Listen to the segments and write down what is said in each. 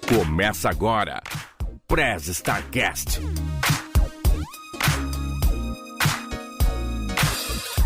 Começa agora, Press Starcast.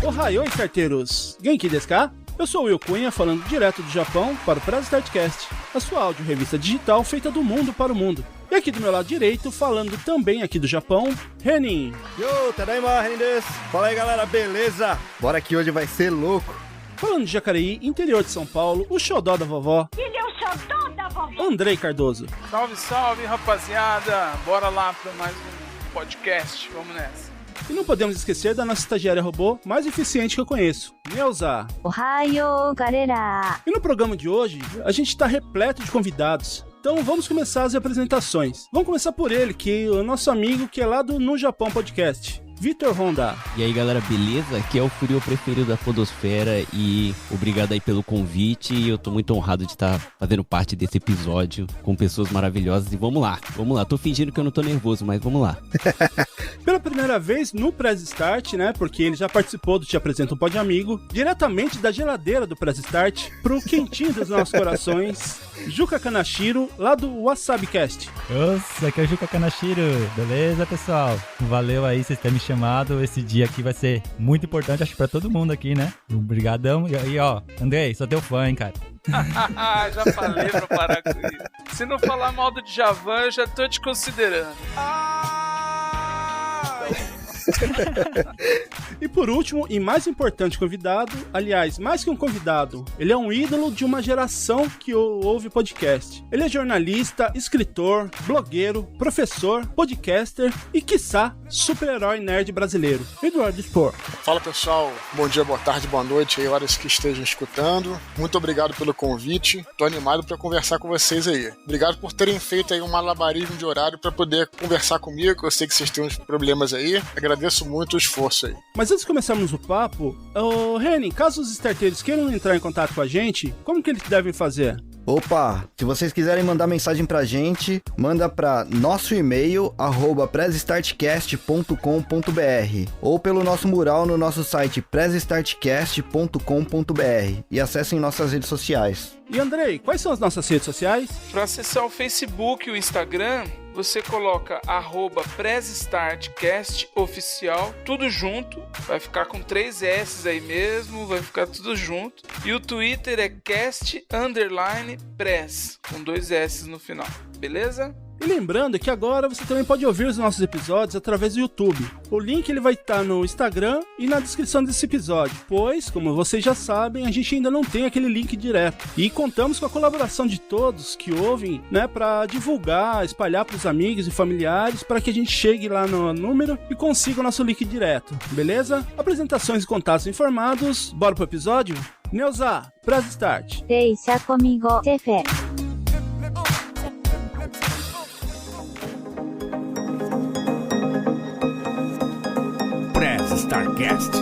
Ohayou, starteiros! Genki desu ka? Eu sou o Will Cunha, falando direto do Japão para o Press Starcast, a sua audio-revista digital feita do mundo para o mundo. E aqui do meu lado direito, falando também aqui do Japão, Renin. Yo, tadaima, Renin desu. Fala aí, galera, beleza? Bora que hoje vai ser louco. Falando de Jacareí, interior de São Paulo, o xodó da vovó. Ele é o xodó da vovó. Andrei Cardoso. Salve, salve, rapaziada. Bora lá para mais um podcast. Vamos nessa. E não podemos esquecer da nossa estagiária robô mais eficiente que eu conheço, Neuza. Ohayou, galera. E no programa de hoje, a gente está repleto de convidados. Então vamos começar as apresentações. Vamos começar por ele, que é o nosso amigo que é lá do No Japão Podcast, Vitor Honda. E aí, galera, beleza? Aqui é o Furil preferido da podosfera e obrigado aí pelo convite. Eu tô muito honrado de estar fazendo parte desse episódio com pessoas maravilhosas e vamos lá. Tô fingindo que eu não tô nervoso, mas vamos lá. Pela primeira vez no Press Start, né, porque ele já participou do Te Apresento um Pod Amigo, diretamente da geladeira do Press Start pro quentinho dos nossos corações, Juca Kanashiro, lá do WasabiCast. Nossa, aqui é o Juca Kanashiro, beleza, pessoal? Valeu aí vocês terem me chamado, esse dia aqui vai ser muito importante, acho que pra todo mundo aqui, né? Obrigadão, e aí, ó, Andrei, sou teu fã, hein, cara. Já falei pra parar com isso. Se não falar mal do Djavan, eu já tô te considerando. E por último, e mais importante convidado, aliás, mais que um convidado, ele é um ídolo de uma geração que ouve podcast. Ele é jornalista, escritor, blogueiro, professor, podcaster e, quiçá, super-herói nerd brasileiro. Eduardo Spor. Fala, pessoal, bom dia, boa tarde, boa noite aí, horas que estejam escutando. Muito obrigado pelo convite, tô animado para conversar com vocês aí. Obrigado por terem feito aí um malabarismo de horário para poder conversar comigo, eu sei que vocês têm uns problemas aí, agradeço muito o esforço aí. Mas antes de começarmos o papo, Renin, caso os starteiros queiram entrar em contato com a gente, como que eles devem fazer? Opa, se vocês quiserem mandar mensagem pra gente, manda pra nosso e-mail, @pressstartcast.com.br ou pelo nosso mural no nosso site pressstartcast.com.br e acessem nossas redes sociais. E Andrei, quais são as nossas redes sociais? Para acessar o Facebook e o Instagram, você coloca @pressstartcastoficial, tudo junto, vai ficar com 3 S aí mesmo, vai ficar tudo junto. E o Twitter é cast_press, com 2 S no final, beleza? E lembrando que agora você também pode ouvir os nossos episódios através do YouTube. O link ele vai estar no Instagram e na descrição desse episódio, pois, como vocês já sabem, a gente ainda não tem aquele link direto. E contamos com a colaboração de todos que ouvem, né, para divulgar, espalhar para os amigos e familiares, para que a gente chegue lá no número e consiga o nosso link direto, beleza? Apresentações e contatos informados, bora pro episódio? Neuza, Press Start. Deixa comigo, chefe. Press Starcast.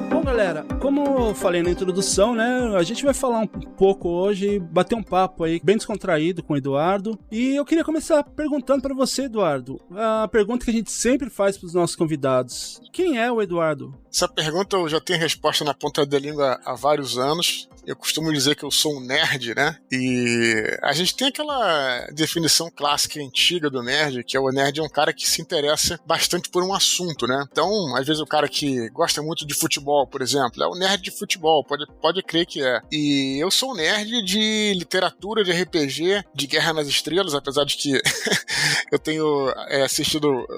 Bom, galera, como eu falei na introdução, né, a gente vai falar um pouco hoje, bater um papo aí bem descontraído com o Eduardo. E eu queria começar perguntando para você, Eduardo, a pergunta que a gente sempre faz para os nossos convidados. Quem é o Eduardo? Essa pergunta eu já tenho resposta na ponta da língua há vários anos. Eu costumo dizer que eu sou um nerd, né? E a gente tem aquela definição clássica e antiga do nerd, que é o nerd é um cara que se interessa bastante por um assunto, né? Então, às vezes o cara que gosta muito de futebol, por exemplo, é o nerd de futebol, pode crer que é. E eu sou um nerd de literatura, de RPG, de Guerra nas Estrelas, apesar de que eu tenho eu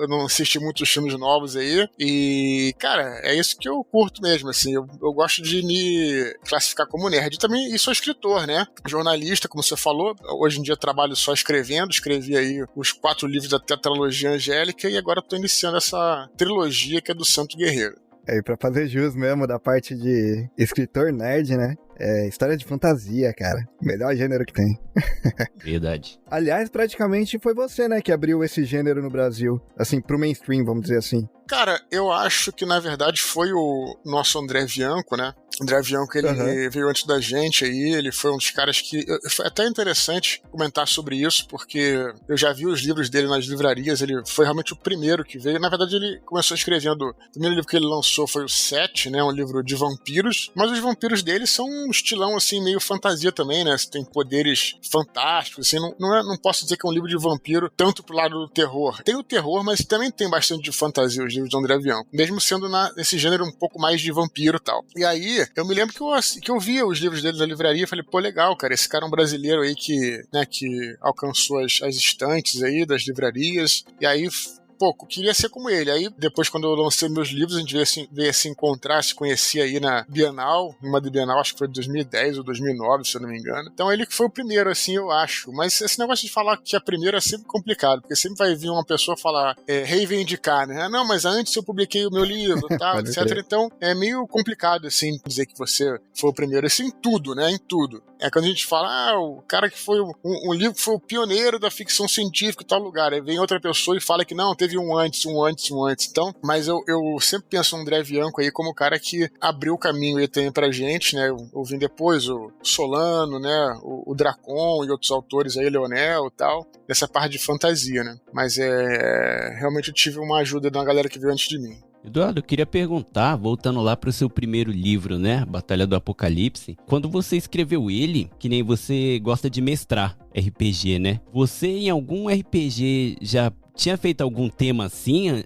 não assisti muitos filmes novos aí. E, cara, é isso que eu curto mesmo, assim. Eu gosto de me classificar como nerd. E sou escritor, né? Jornalista, como você falou. Hoje em dia trabalho só escrevendo. Escrevi aí os 4 livros da tetralogia angélica e agora estou iniciando essa trilogia que é do Santo Guerreiro. E pra fazer jus mesmo da parte de escritor nerd, né? É história de fantasia, cara. Melhor gênero que tem. Verdade. Aliás, praticamente foi você, né, que abriu esse gênero no Brasil. Assim, pro mainstream, vamos dizer assim. Cara, eu acho que na verdade foi o nosso André Bianco, né? André Bianco, ele veio antes da gente aí, ele foi um dos caras que... Foi até interessante comentar sobre isso, porque eu já vi os livros dele nas livrarias, ele foi realmente o primeiro que veio. Na verdade, ele começou escrevendo... O primeiro livro que ele lançou foi o 7, né? Um livro de vampiros, mas os vampiros dele são um estilão, assim, meio fantasia também, né? Tem poderes fantásticos, assim, não posso dizer que é um livro de vampiro tanto pro lado do terror. Tem o terror, mas também tem bastante de fantasia, os livros do André Bianco, mesmo sendo nesse gênero um pouco mais de vampiro e tal. E aí, eu me lembro que eu via os livros dele na livraria e falei, pô, legal, cara, esse cara é um brasileiro aí que alcançou as estantes aí das livrarias, e aí... Pô, queria ser como ele. Aí, depois, quando eu lancei meus livros, a gente veio se encontrar, se conhecia aí na Bienal, numa da Bienal, acho que foi de 2010 ou 2009, se eu não me engano. Então, ele que foi o primeiro, assim, eu acho. Mas esse negócio de falar que é primeiro é sempre complicado, porque sempre vai vir uma pessoa falar, reivindicar, né? Não, mas antes eu publiquei o meu livro, tal, etc. Então, é meio complicado, assim, dizer que você foi o primeiro. Assim, em tudo, né? Em tudo. É quando a gente fala, o cara que foi um livro que foi o pioneiro da ficção científica em tal lugar. Aí vem outra pessoa e fala que não, teve um antes. Então, mas eu sempre penso no André Bianco aí como o cara que abriu o caminho aí também pra gente, né? Eu vim depois o Solano, né? O Dracon e outros autores aí, Leonel e tal, dessa parte de fantasia, né? Mas realmente eu tive uma ajuda de uma galera que veio antes de mim. Eduardo, eu queria perguntar, voltando lá pro seu primeiro livro, né? Batalha do Apocalipse. Quando você escreveu ele, que nem você gosta de mestrar RPG, né? Você em algum RPG já tinha feito algum tema assim,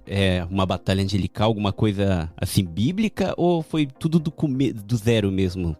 uma batalha angelical, alguma coisa assim bíblica, ou foi tudo do zero mesmo?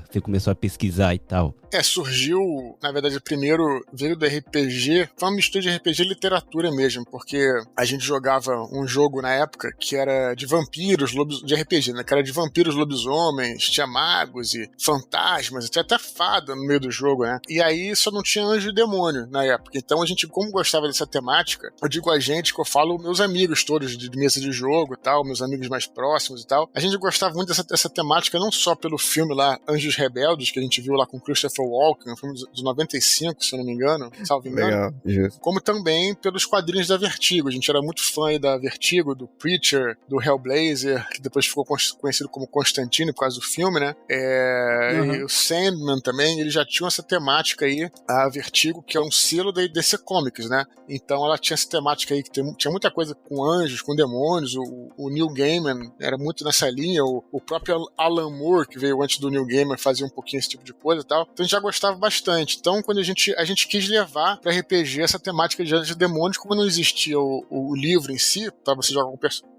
Você começou a pesquisar e tal. Surgiu, na verdade, primeiro veio do RPG, foi uma mistura de RPG e literatura mesmo, porque a gente jogava um jogo na época que era de vampiros, de RPG, né? Que era de vampiros, lobisomens, tinha magos e fantasmas, tinha até fada no meio do jogo, né? E aí só não tinha anjo e demônio na época. Então a gente, como gostava dessa temática, eu digo a gente que eu falo meus amigos todos de mesa de jogo e tal, meus amigos mais próximos e tal, a gente gostava muito dessa temática, não só pelo filme lá, Anjos Rebeldes, que a gente viu lá com Christopher Walken, um filme de 95, se eu não me engano, salvo engano. Legal, justo. Como também pelos quadrinhos da Vertigo. A gente era muito fã da Vertigo, do Preacher, do Hellblazer, que depois ficou conhecido como Constantine por causa do filme, né? E o Sandman também, eles já tinham essa temática aí, a Vertigo, que é um selo da DC Comics, né? Então ela tinha essa temática aí, que tinha muita coisa com anjos, com demônios, o Neil Gaiman era muito nessa linha, o próprio Alan Moore, que veio antes do Neil Gaiman, fazia um pouquinho esse tipo de coisa e tal. Então a gente já gostava bastante. Então quando a gente quis levar para RPG essa temática de anjos e demônios, como não existia o livro em si, para você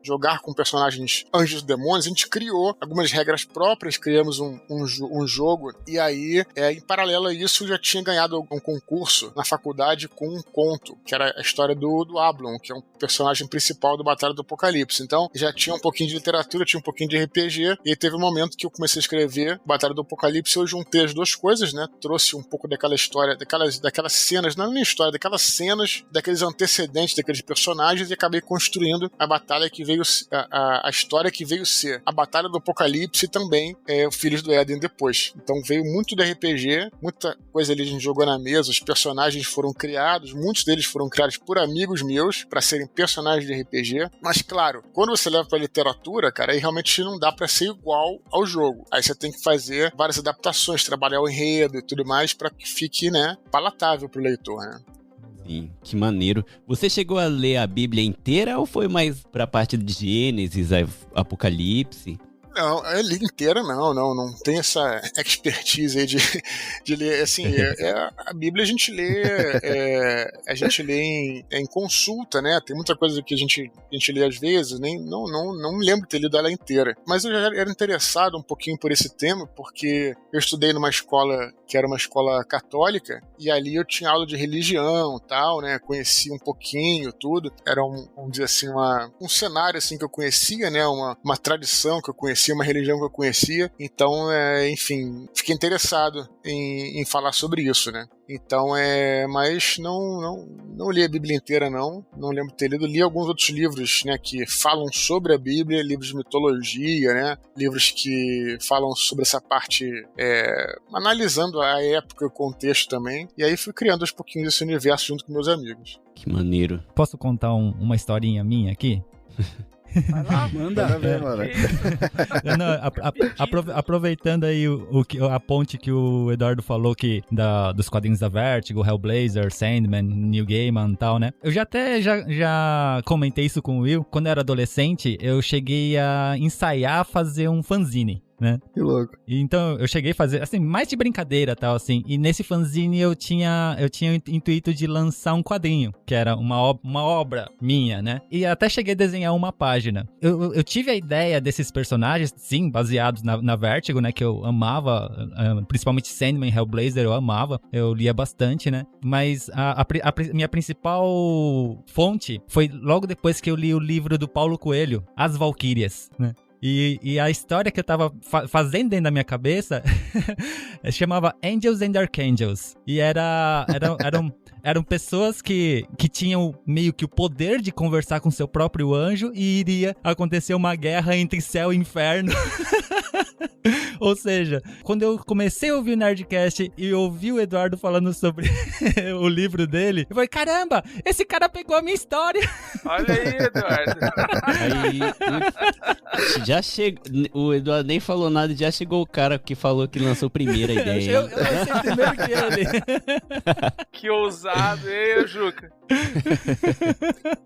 jogar com personagens anjos e demônios, a gente criou algumas regras próprias, criamos um jogo, e aí, em paralelo a isso, eu já tinha ganhado um concurso na faculdade com um conto, que era a história do Ablon, que é um personagem principal do Batalha do Apocalipse. Então, já tinha um pouquinho de literatura, tinha um pouquinho de RPG, e aí teve um momento que eu comecei a escrever Batalha do Apocalipse, eu juntei as duas coisas, né? Trouxe um pouco daquela história, daquelas cenas, não é nem história, daquelas cenas, daqueles antecedentes, daqueles personagens, e acabei construindo a batalha que veio, a história que veio ser a Batalha do Apocalipse e também o Filhos do Éden depois. Então veio muito do RPG, muita coisa ali a gente jogou na mesa, os personagens foram criados, muitos deles foram criados por amigos meus para serem personagens de RPG, mas claro, quando você leva pra literatura, cara, aí realmente não dá pra ser igual ao jogo. Aí você tem que fazer várias adaptações, trabalhar o enredo e tudo mais para que fique, né, palatável pro leitor, né? Sim, que maneiro. Você chegou a ler a Bíblia inteira ou foi mais pra parte de Gênesis, Apocalipse? Não, a li inteira não tem essa expertise aí de ler, assim, a Bíblia a gente lê em consulta, né, tem muita coisa que a gente lê às vezes, não me lembro de ter lido ela inteira, mas eu já era interessado um pouquinho por esse tema, porque eu estudei numa escola que era uma escola católica, e ali eu tinha aula de religião e tal, né, conhecia um pouquinho tudo, era vamos dizer assim, um cenário assim que eu conhecia, né, uma tradição que eu conhecia, uma religião que eu conhecia, então, enfim, fiquei interessado em falar sobre isso, né? Então, mas não li a Bíblia inteira, não lembro de ter lido. Li alguns outros livros, né, que falam sobre a Bíblia, livros de mitologia, né, livros que falam sobre essa parte, analisando a época e o contexto também, e aí fui criando aos pouquinhos esse universo junto com meus amigos. Que maneiro. Posso contar uma historinha minha aqui? Vai lá. Manda ver, mano. Aproveitando aí a ponte que o Eduardo falou dos quadrinhos da Vertigo, Hellblazer, Sandman, Neil Gaiman e tal, né? Eu já comentei isso com o Will. Quando eu era adolescente, eu cheguei a ensaiar fazer um fanzine, né? Que louco. Então, eu cheguei a fazer, assim, mais de brincadeira, tal, assim. E nesse fanzine eu tinha o intuito de lançar um quadrinho, que era uma obra minha, né? E até cheguei a desenhar uma página. Eu tive a ideia desses personagens, sim, baseados na Vertigo, né? Que eu amava, principalmente Sandman, Hellblazer, eu amava. Eu lia bastante, né? Mas a minha principal fonte foi logo depois que eu li o livro do Paulo Coelho, As Valquírias, né? E a história que eu tava fazendo dentro da minha cabeça chamava Angels and Archangels. E eram pessoas que tinham meio que o poder de conversar com seu próprio anjo e iria acontecer uma guerra entre céu e inferno. Ou seja, quando eu comecei a ouvir o Nerdcast e ouvi o Eduardo falando sobre o livro dele, eu falei, caramba, esse cara pegou a minha história. Olha aí, Eduardo. Aí, já chega. O Eduardo nem falou nada e já chegou o cara que falou que lançou primeiro a ideia. Eu lancei primeiro que ele. Que ousado, hein, Juca?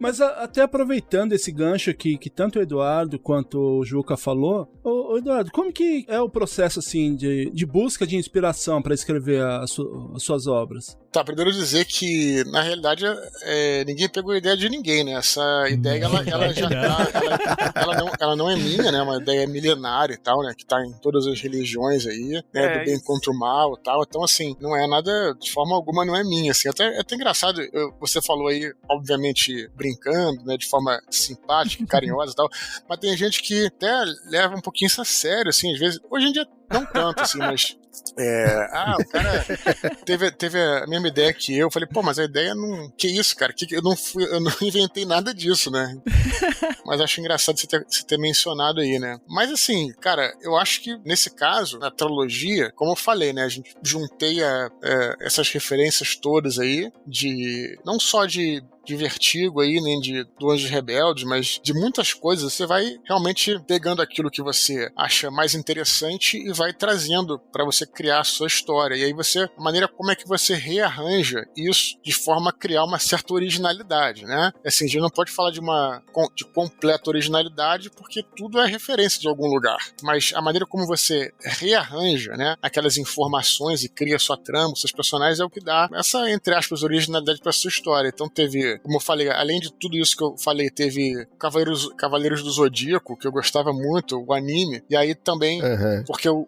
Mas até aproveitando esse gancho aqui, que tanto o Eduardo quanto o Juca falou, ô Eduardo, como que é o processo assim de busca de inspiração para escrever as suas obras? Tá, primeiro dizer que, na realidade, ninguém pegou a ideia de ninguém, né? Essa ideia, ela já tá... Ela não é minha, né? Uma ideia milenária e tal, né? Que tá em todas as religiões aí, né? Do bem contra o mal e tal. Então, assim, não é nada, de forma alguma, não é minha, assim. É até engraçado, você falou aí, obviamente, brincando, né? De forma simpática, carinhosa e tal, mas tem gente que até leva um pouquinho isso a sério, assim, às vezes. Hoje em dia, não tanto, assim, mas... o cara teve a mesma ideia que eu. Falei, pô, mas a ideia não... Que isso, cara? Eu não inventei nada disso, né? Mas acho engraçado você ter mencionado aí, né? Mas assim, cara, eu acho que nesse caso, na trilogia, como eu falei, né? A gente juntei essas referências todas aí, não só de Vertigo aí, nem do Anjos Rebeldes, mas de muitas coisas. Você vai realmente pegando aquilo que você acha mais interessante e vai trazendo para você criar a sua história. E aí a maneira como é que você rearranja isso de forma a criar uma certa originalidade, né? Assim, a gente não pode falar de completa originalidade porque tudo é referência de algum lugar. Mas a maneira como você rearranja, né, aquelas informações e cria sua trama, seus personagens, é o que dá essa, entre aspas, originalidade para sua história. Então teve, como eu falei, além de tudo isso que eu falei, teve Cavaleiros do Zodíaco, que eu gostava muito, o anime, e aí também, porque o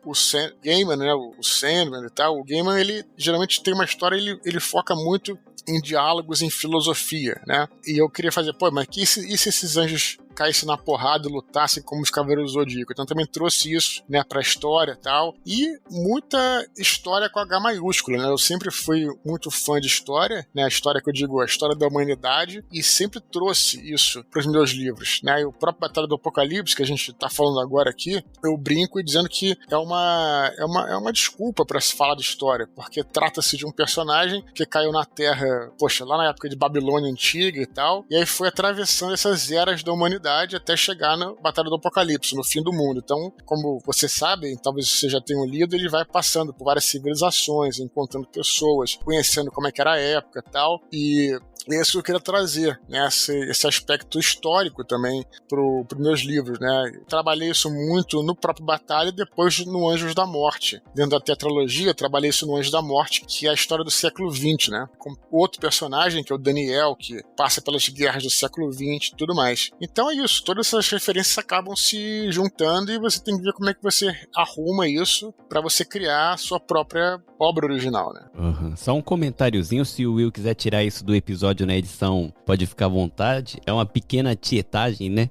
Gaiman, né, o Sandman e tal, o Gaiman, ele geralmente tem uma história, ele foca muito em diálogos, em filosofia, né, e eu queria fazer, mas e se esses anjos caísse na porrada e lutasse como os Cavaleiros do Zodíaco? Então também trouxe isso, né, pra história e tal, e muita história com H maiúsculo, né, eu sempre fui muito fã de história, né, a história que eu digo, a história da humanidade, e sempre trouxe isso pros meus livros, né, e o próprio Batalha do Apocalipse, que a gente tá falando agora aqui, eu brinco dizendo que é uma desculpa pra se falar de história, porque trata-se de um personagem que caiu na Terra, lá na época de Babilônia Antiga e tal, e aí foi atravessando essas eras da humanidade até chegar na Batalha do Apocalipse, no fim do mundo. Então, como vocês sabem, talvez vocês já tenham lido, ele vai passando por várias civilizações, encontrando pessoas, conhecendo como é que era a época e tal, e isso eu queria trazer, né, esse aspecto histórico também para os meus livros, né. Eu trabalhei isso muito no próprio Batalha e depois no Anjos da Morte. Dentro da tetralogia, eu trabalhei isso no Anjos da Morte, que é a história do século XX, né, com outro personagem, que é o Daniel, que passa pelas guerras do século XX e tudo mais. Então é isso, todas essas referências acabam se juntando e você tem que ver como é que você arruma isso para você criar a sua própria obra original, né. Só um comentáriozinho, se o Will quiser tirar isso do episódio na edição, pode ficar à vontade. É uma pequena tietagem, né?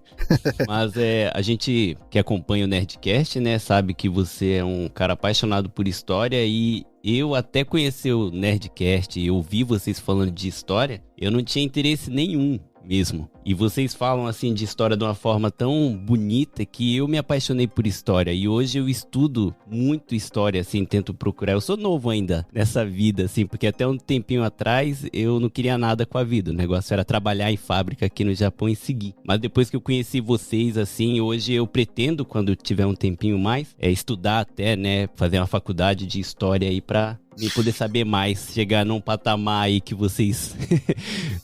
Mas a gente que acompanha o Nerdcast, né, sabe que você é um cara apaixonado por história e eu até conheci o Nerdcast e ouvi vocês falando de história, eu não tinha interesse nenhum mesmo. E vocês falam assim de história de uma forma tão bonita que eu me apaixonei por história. E hoje eu estudo muito história, assim, tento procurar. Eu sou novo ainda nessa vida, assim, porque até um tempinho atrás eu não queria nada com a vida. O negócio era trabalhar em fábrica aqui no Japão e seguir. Mas depois que eu conheci vocês, assim, hoje eu pretendo, quando tiver um tempinho mais, estudar até, né, fazer uma faculdade de história aí pra me poder saber mais, chegar num patamar aí que vocês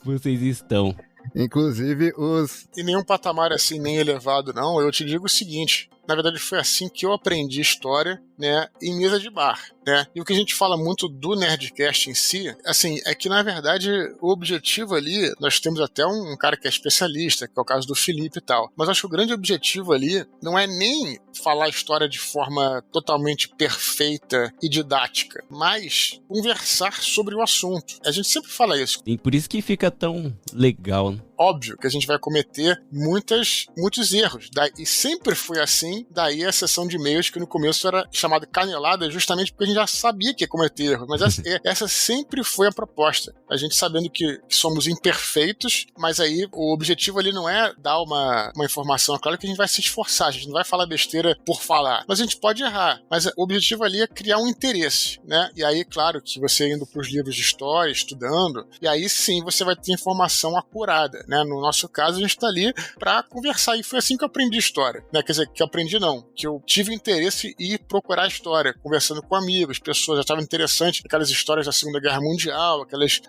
vocês estão. Inclusive os... E nenhum patamar assim nem elevado, não. Eu te digo o seguinte, na verdade foi assim que eu aprendi história, né, em mesa de bar, né? E o que a gente fala muito do Nerdcast em si, assim, é que na verdade o objetivo ali, nós temos até um cara que é especialista, que é o caso do Felipe e tal, mas acho que o grande objetivo ali não é nem falar a história de forma totalmente perfeita e didática, mas conversar sobre o assunto. A gente sempre fala isso. E por isso que fica tão legal, né? Óbvio que a gente vai cometer muitos erros. E sempre foi assim, daí a sessão de e-mails que no começo era chamada canelada, justamente porque a gente já sabia que ia cometer erros. Mas essa sempre foi a proposta. A gente sabendo que somos imperfeitos, mas aí o objetivo ali não é dar uma informação. É claro que a gente vai se esforçar, a gente não vai falar besteira por falar. Mas a gente pode errar. Mas o objetivo ali é criar um interesse, né? E aí, claro, que você indo para os livros de história, estudando, e aí sim você vai ter informação acurada. Né? No nosso caso, a gente está ali para conversar, e foi assim que eu aprendi história, né? Quer dizer, que eu aprendi não, que eu tive interesse em procurar história, conversando com amigos, pessoas, já estava interessante, aquelas histórias da Segunda Guerra Mundial,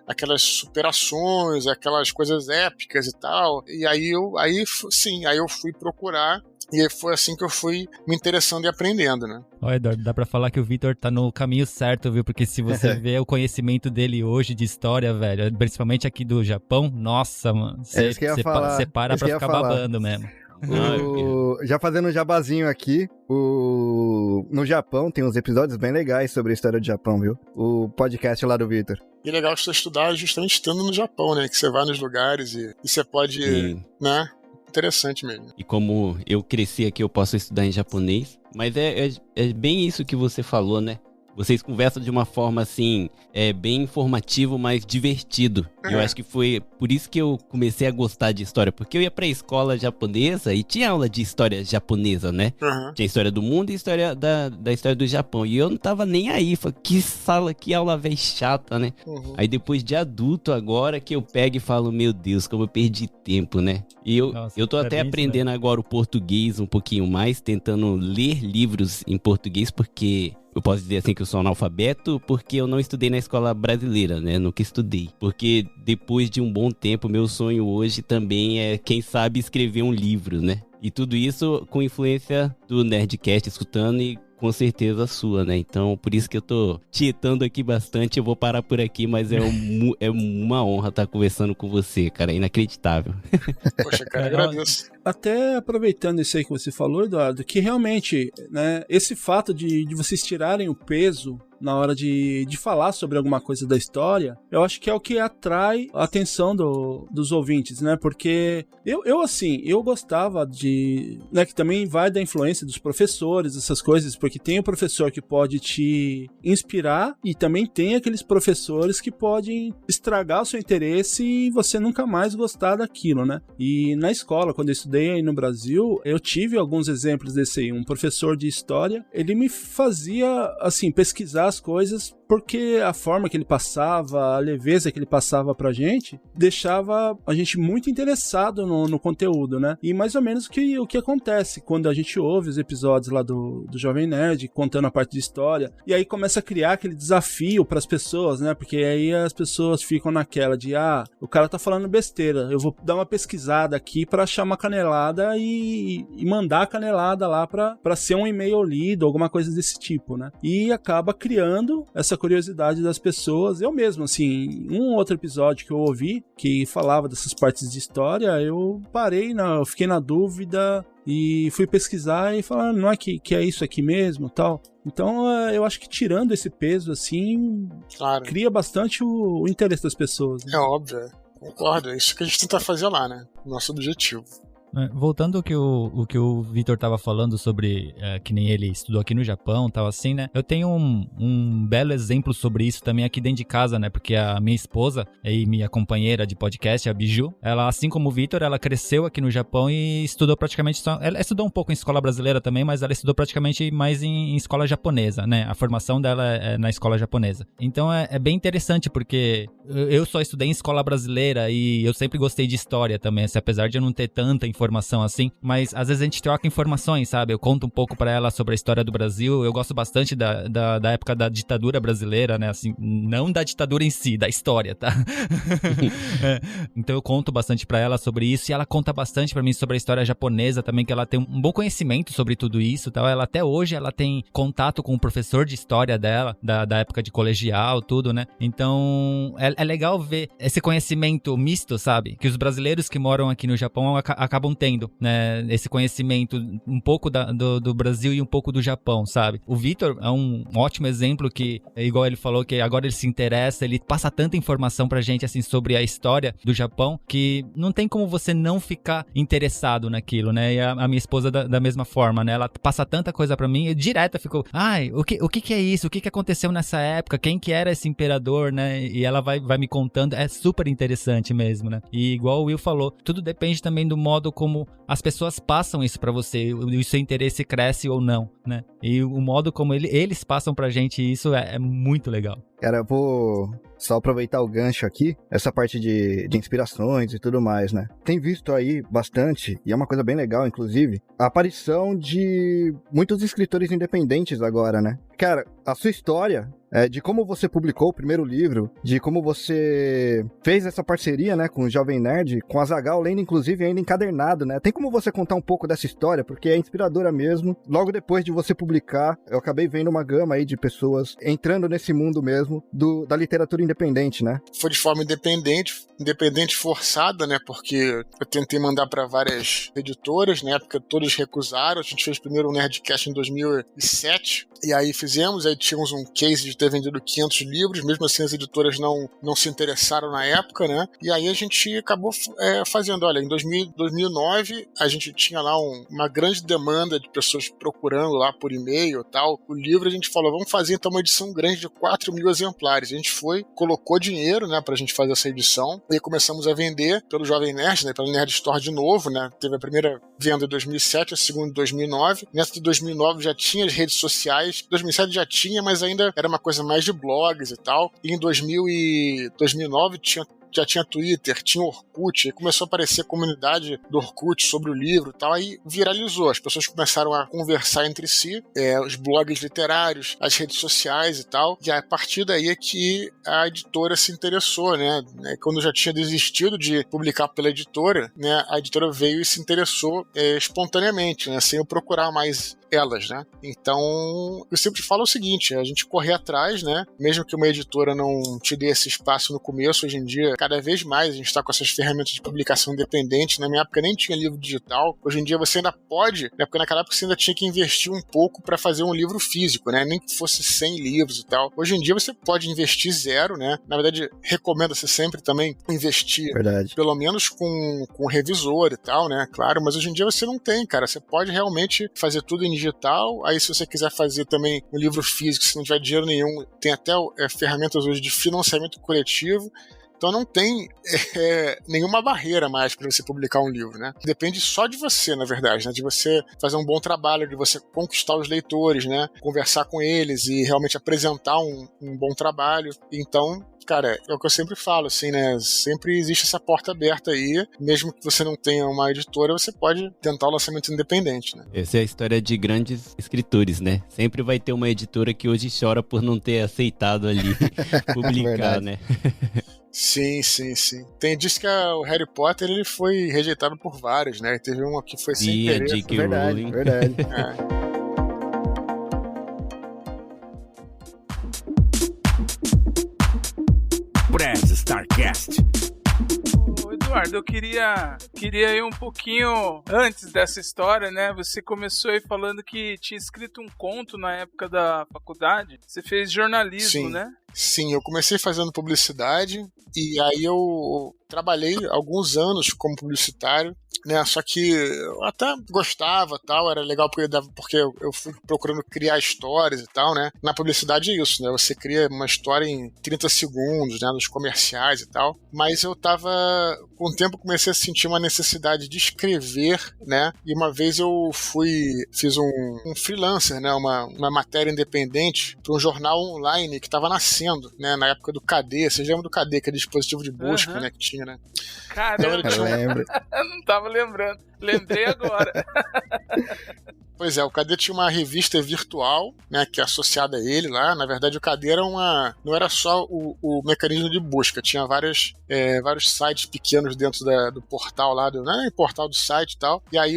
aquelas superações, aquelas coisas épicas e tal, e aí eu fui procurar. E foi assim que eu fui me interessando e aprendendo, né? Ó, Eduardo, dá pra falar que o Vitor tá no caminho certo, viu? Porque se você vê o conhecimento dele hoje de história, velho, principalmente aqui do Japão, nossa, mano, você para pra ficar babando mesmo. Já fazendo um jabazinho aqui, no Japão tem uns episódios bem legais sobre a história do Japão, viu? O podcast lá do Vitor. E é legal você estudar justamente estando no Japão, né? Que você vai nos lugares e você pode, né? Interessante mesmo. E como eu cresci aqui, eu posso estudar em japonês. Mas é bem isso que você falou, né? Vocês conversam de uma forma, assim, bem informativo, mas divertido. E eu acho que foi por isso que eu comecei a gostar de história. Porque eu ia pra escola japonesa e tinha aula de história japonesa, né? Tinha história do mundo e história da história do Japão. E eu não tava nem aí. Falei, que aula velho chata, né? Aí depois de adulto agora que eu pego e falo, meu Deus, como eu perdi tempo, né? E eu tô até aprendendo agora o português um pouquinho mais, tentando ler livros em português, porque... Eu posso dizer assim que eu sou analfabeto porque eu não estudei na escola brasileira, né? Nunca estudei. Porque depois de um bom tempo, meu sonho hoje também é, quem sabe, escrever um livro, né? E tudo isso com influência do Nerdcast, escutando e com certeza sua, né? Então, por isso que eu tô tietando aqui bastante. Eu vou parar por aqui, mas é uma honra estar conversando com você, cara. É inacreditável. Poxa, cara, agradeço. Até aproveitando isso aí que você falou, Eduardo, que realmente, né, esse fato de vocês tirarem o peso na hora de falar sobre alguma coisa da história, eu acho que é o que atrai a atenção dos ouvintes, né? Porque eu gostava de... né, que também vai da influência dos professores, essas coisas, porque tem o professor que pode te inspirar e também tem aqueles professores que podem estragar o seu interesse e você nunca mais gostar daquilo, né? E na escola, quando eu estudei aí no Brasil, eu tive alguns exemplos desse aí. Um professor de história, ele me fazia, assim, pesquisar as coisas, porque a forma que ele passava, a leveza que ele passava pra gente, deixava a gente muito interessado no conteúdo, né? E mais ou menos o que acontece quando a gente ouve os episódios lá do Jovem Nerd, contando a parte de história, e aí começa a criar aquele desafio pras pessoas, né? Porque aí as pessoas ficam naquela de, o cara tá falando besteira, eu vou dar uma pesquisada aqui pra achar uma canelada e mandar a canelada lá pra ser um e-mail lido, alguma coisa desse tipo, né? E acaba criando essa curiosidade das pessoas. Eu mesmo, assim, um outro episódio que eu ouvi que falava dessas partes de história, eu fiquei na dúvida e fui pesquisar e falar, não é que é isso aqui mesmo, tal. Então, eu acho que tirando esse peso, assim, claro, cria bastante o interesse das pessoas, né? É óbvio, concordo, é isso que a gente tenta fazer lá, né? Nosso objetivo. Voltando ao que o Vitor tava falando sobre que nem ele estudou aqui no Japão, tal assim, né? Eu tenho um belo exemplo sobre isso também aqui dentro de casa, né? Porque a minha esposa e minha companheira de podcast, a Biju, ela, assim como o Vitor, ela cresceu aqui no Japão e estudou praticamente só... Ela estudou um pouco em escola brasileira também, mas ela estudou praticamente mais em escola japonesa, né? A formação dela é na escola japonesa. Então é bem interessante, porque eu só estudei em escola brasileira e eu sempre gostei de história também, assim, apesar de eu não ter tanta informação assim, mas às vezes a gente troca informações, sabe? Eu conto um pouco pra ela sobre a história do Brasil, eu gosto bastante da época da ditadura brasileira, né? Assim, não da ditadura em si, da história, tá? Então eu conto bastante pra ela sobre isso, e ela conta bastante pra mim sobre a história japonesa também, que ela tem um bom conhecimento sobre tudo isso, tal. Ela até hoje ela tem contato com o professor de história dela, da época de colegial, tudo, né? Então é legal ver esse conhecimento misto, sabe? Que os brasileiros que moram aqui no Japão acabam tendo, né? Esse conhecimento um pouco do Brasil e um pouco do Japão, sabe? O Vitor é um ótimo exemplo que, igual ele falou, que agora ele se interessa, ele passa tanta informação pra gente, assim, sobre a história do Japão, que não tem como você não ficar interessado naquilo, né? E a minha esposa da mesma forma, né? Ela passa tanta coisa pra mim, e direto ficou, o que é isso? O que aconteceu nessa época? Quem que era esse imperador, né? E ela vai me contando, é super interessante mesmo, né? E igual o Will falou, tudo depende também do modo como as pessoas passam isso pra você, o seu interesse cresce ou não, né? E o modo como eles passam pra gente isso é muito legal. Cara, eu vou só aproveitar o gancho aqui, essa parte de inspirações e tudo mais, né? Tem visto aí bastante, e é uma coisa bem legal, inclusive, a aparição de muitos escritores independentes agora, né? Cara, a sua história, de como você publicou o primeiro livro, de como você fez essa parceria, né, com o Jovem Nerd, com a Azaghal, lendo inclusive ainda encadernado, né? Tem como você contar um pouco dessa história? Porque é inspiradora mesmo. Logo depois de você publicar, eu acabei vendo uma gama aí de pessoas entrando nesse mundo mesmo da literatura independente, né? Foi de forma independente forçada, né? Porque eu tentei mandar para várias editoras, na época todas recusaram. A gente fez primeiro um Nerdcast em 2007, e aí tínhamos um case de ter vendido 500 livros, mesmo assim as editoras não se interessaram na época, né? E aí a gente acabou fazendo, olha, em 2009 a gente tinha lá uma grande demanda de pessoas procurando lá por e-mail e tal. O livro a gente falou, vamos fazer então uma edição grande de 4.000 exemplares. A gente colocou dinheiro, né, pra gente fazer essa edição, e aí começamos a vender pelo Jovem Nerd, né, pelo Nerd Store de novo, né? Teve a primeira venda em 2007, a segunda em 2009. Nessa de 2009 já tinha as redes sociais, 2007 já tinha, mas ainda era uma coisa mais de blogs e tal. E em 2009 já tinha Twitter, tinha Orkut, e começou a aparecer a comunidade do Orkut sobre o livro e tal, aí viralizou, as pessoas começaram a conversar entre si, os blogs literários, as redes sociais e tal, e a partir daí é que a editora se interessou, né? Quando eu já tinha desistido de publicar pela editora, né, a editora veio e se interessou espontaneamente, né, sem eu procurar mais elas, né? Então, eu sempre falo o seguinte, a gente correr atrás, né? Mesmo que uma editora não te dê esse espaço no começo, hoje em dia, cada vez mais a gente está com essas ferramentas de publicação independente. Na minha época nem tinha livro digital. Hoje em dia você ainda pode, né? Porque naquela época você ainda tinha que investir um pouco para fazer um livro físico, né? Nem que fosse 100 livros e tal. Hoje em dia você pode investir zero, né? Na verdade, recomenda-se sempre também investir, pelo menos com revisor e tal, né? Claro, mas hoje em dia você não tem, cara. Você pode realmente fazer tudo em digital. Aí se você quiser fazer também um livro físico, se não tiver dinheiro nenhum, tem até ferramentas hoje de financiamento coletivo. Então não tem nenhuma barreira mais para você publicar um livro, né? Depende só de você, na verdade, né? De você fazer um bom trabalho, de você conquistar os leitores, né? Conversar com eles e realmente apresentar um bom trabalho. Então, cara, é o que eu sempre falo, assim, né? Sempre existe essa porta aberta aí. Mesmo que você não tenha uma editora, você pode tentar o lançamento independente, né? Essa é a história de grandes escritores, né? Sempre vai ter uma editora que hoje chora por não ter aceitado ali publicar, né? Sim. Diz que o Harry Potter ele foi rejeitado por vários, né? Teve uma que foi sem querer. J.K. Rowling. Verdade. Press Starcast. Eduardo, eu queria ir um pouquinho antes dessa história, né? Você começou aí falando que tinha escrito um conto na época da faculdade. Você fez jornalismo, né? Sim, eu comecei fazendo publicidade e aí eu trabalhei alguns anos como publicitário né? Só que eu até gostava, tal, era legal porque eu fui procurando criar histórias e tal, né? Na publicidade é isso, né? Você cria uma história em 30 segundos, né? Nos comerciais e tal. Mas eu tava, com o tempo, comecei a sentir uma necessidade de escrever, né? E uma vez eu fiz um freelancer, né? Uma matéria independente para um jornal online que estava nascendo, né? Na época do KD. Vocês lembram do KD, que é dispositivo de busca, né? Que tinha, né? Caramba, Então, Eu lembro. eu não tava lembrando. Lembrei agora. Pois é, o KD tinha uma revista virtual, né, que é associada a ele lá. Na verdade, o KD não era só o mecanismo de busca, tinha vários sites pequenos dentro do portal lá, portal do site e tal. E aí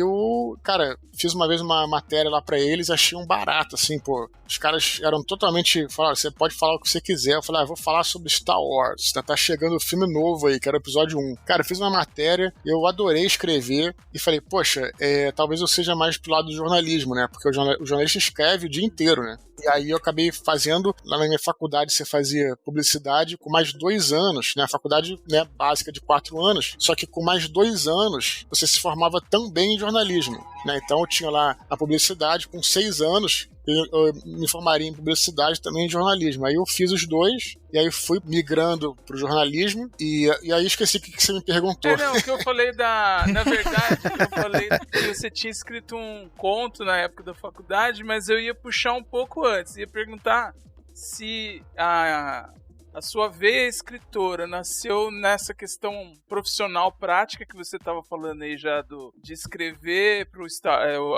fiz uma vez uma matéria lá pra eles, achei um barato, assim, pô. Os caras eram totalmente, falaram, você pode falar o que você quiser. Eu falei, vou falar sobre Star Wars, tá chegando o filme novo aí, que era o episódio 1. Cara, eu fiz uma matéria, eu adorei escrever e falei, poxa, talvez eu seja mais pro lado do jornalismo, né? Porque o jornalista escreve o dia inteiro, né? E aí eu acabei fazendo, lá na minha faculdade você fazia publicidade com mais 2 anos, né? A faculdade, né, básica de 4 anos, só que com mais 2 anos você se formava também em jornalismo, né? Então eu tinha lá a publicidade, com 6 anos eu me formaria em publicidade também em jornalismo. Aí eu fiz os dois, e aí fui migrando pro jornalismo, e aí esqueci o que você me perguntou. Não, o que eu falei na verdade, eu falei que você tinha escrito um conto na época da faculdade, mas eu ia puxar um pouco antes, ia perguntar se a sua veia escritora nasceu nessa questão profissional prática que você estava falando aí já de escrever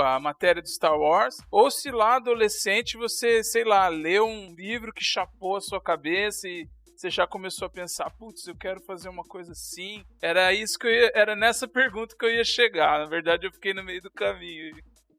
a matéria do Star Wars, ou se lá adolescente você, sei lá, leu um livro que chapou a sua cabeça e você já começou a pensar, putz, eu quero fazer uma coisa assim. Era nessa pergunta que eu ia chegar. Na verdade, eu fiquei no meio do caminho.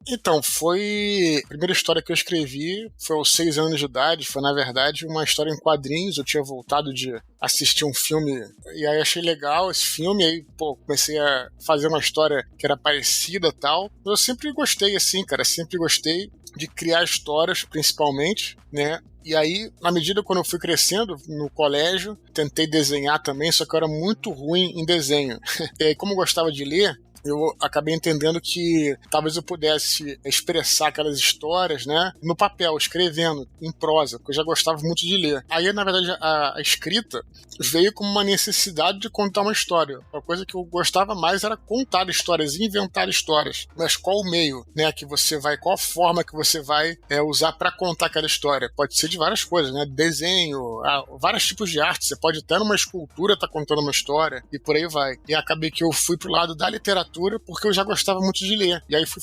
Então, a primeira história que eu escrevi foi aos 6 anos de idade, foi na verdade uma história em quadrinhos. Eu tinha voltado de assistir um filme e aí achei legal esse filme, aí comecei a fazer uma história que era parecida e tal. Eu sempre gostei assim, cara, sempre gostei de criar histórias, principalmente, né? E aí, na medida quando eu fui crescendo no colégio, tentei desenhar também, só que eu era muito ruim em desenho. E aí, como eu gostava de ler, eu acabei entendendo que talvez eu pudesse expressar aquelas histórias, né, no papel, escrevendo, em prosa, porque eu já gostava muito de ler. Aí, na verdade, a escrita veio como uma necessidade de contar uma história. A coisa que eu gostava mais era contar histórias, inventar histórias. Mas qual o meio, né, que você vai, qual a forma que você vai usar para contar aquela história? Pode ser de várias coisas, né, desenho, vários tipos de arte. Você pode até numa escultura estar contando uma história e por aí vai. E acabei que eu fui pro lado da literatura porque eu já gostava muito de ler. E aí fui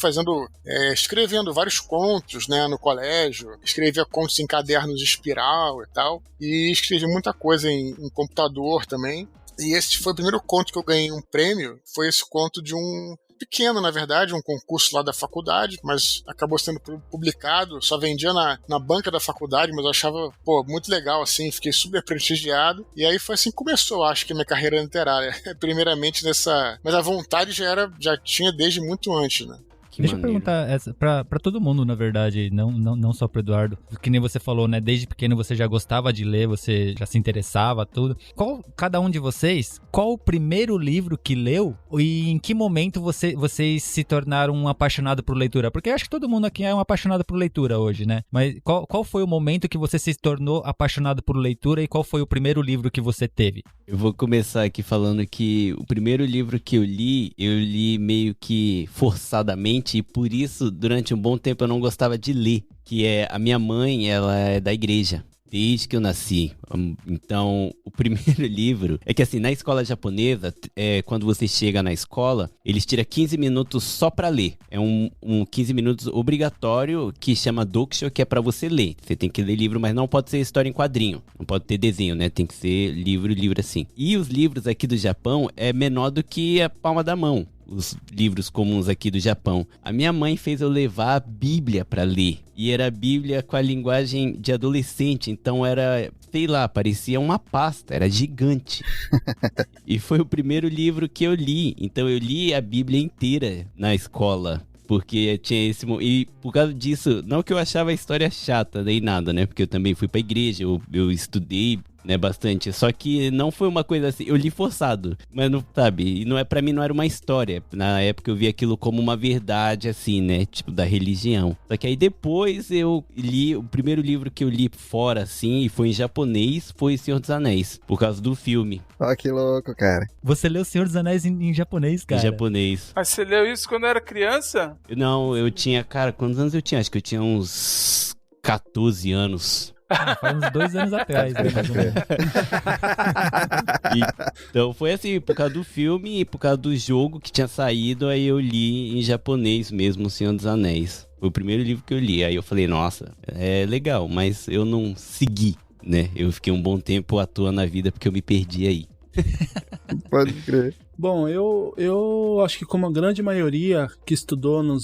escrevendo vários contos, né, no colégio. Escrevia contos em cadernos de espiral e tal. E escrevi muita coisa em computador também. E esse foi o primeiro conto que eu ganhei um prêmio. Foi esse conto de um pequeno, na verdade, um concurso lá da faculdade, mas acabou sendo publicado, só vendia na banca da faculdade, mas eu achava, muito legal, assim, fiquei super prestigiado, e aí foi assim que começou, acho que a minha carreira literária, primeiramente mas a vontade já tinha desde muito antes, né? Deixa eu perguntar pra todo mundo, na verdade, não só pro Eduardo. Que nem você falou, né? Desde pequeno você já gostava de ler, você já se interessava, tudo. Cada um de vocês, qual o primeiro livro que leu e em que momento vocês se tornaram um apaixonado por leitura? Porque eu acho que todo mundo aqui é um apaixonado por leitura hoje, né? Mas qual foi o momento que você se tornou apaixonado por leitura e qual foi o primeiro livro que você teve? Eu vou começar aqui falando que o primeiro livro que eu li meio que forçadamente, e por isso, durante um bom tempo, eu não gostava de ler. Que é, a minha mãe, ela é da igreja, desde que eu nasci. Então, o primeiro livro... É que assim, na escola japonesa, quando você chega na escola, eles tiram 15 minutos só pra ler. É um 15 minutos obrigatório que chama Dokusho, que é pra você ler. Você tem que ler livro, mas não pode ser história em quadrinho. Não pode ter desenho, né? Tem que ser livro assim. E os livros aqui do Japão é menor do que a palma da mão. Os livros comuns aqui do Japão. A minha mãe fez eu levar a Bíblia pra ler. E era a Bíblia com a linguagem de adolescente. Então era, sei lá, parecia uma pasta. Era gigante. E foi o primeiro livro que eu li. Então eu li a Bíblia inteira na escola. Porque tinha esse... E por causa disso, não que eu achava a história chata nem nada, né? Porque eu também fui pra igreja, eu estudei, né, bastante. Só que não foi uma coisa assim, eu li forçado, mas não, sabe, e não é, pra mim não era uma história. Na época eu vi aquilo como uma verdade, assim, né, tipo, da religião. Só que aí depois eu li, o primeiro livro que eu li fora, assim, e foi em japonês, foi Senhor dos Anéis, por causa do filme. Ó, que louco, cara. Você leu O Senhor dos Anéis em japonês, cara? Em japonês. Mas você leu isso quando era criança? Não, eu tinha, cara, quantos anos eu tinha? Acho que eu tinha uns 14 anos. Faz uns 2 anos atrás, né, mais ou menos. Então foi assim, por causa do filme e por causa do jogo que tinha saído, aí eu li em japonês mesmo, O Senhor dos Anéis. Foi o primeiro livro que eu li, aí eu falei, nossa, é legal, mas eu não segui, né? Eu fiquei um bom tempo à toa na vida porque eu me perdi aí. Pode crer. Bom, eu acho que como a grande maioria que estudou no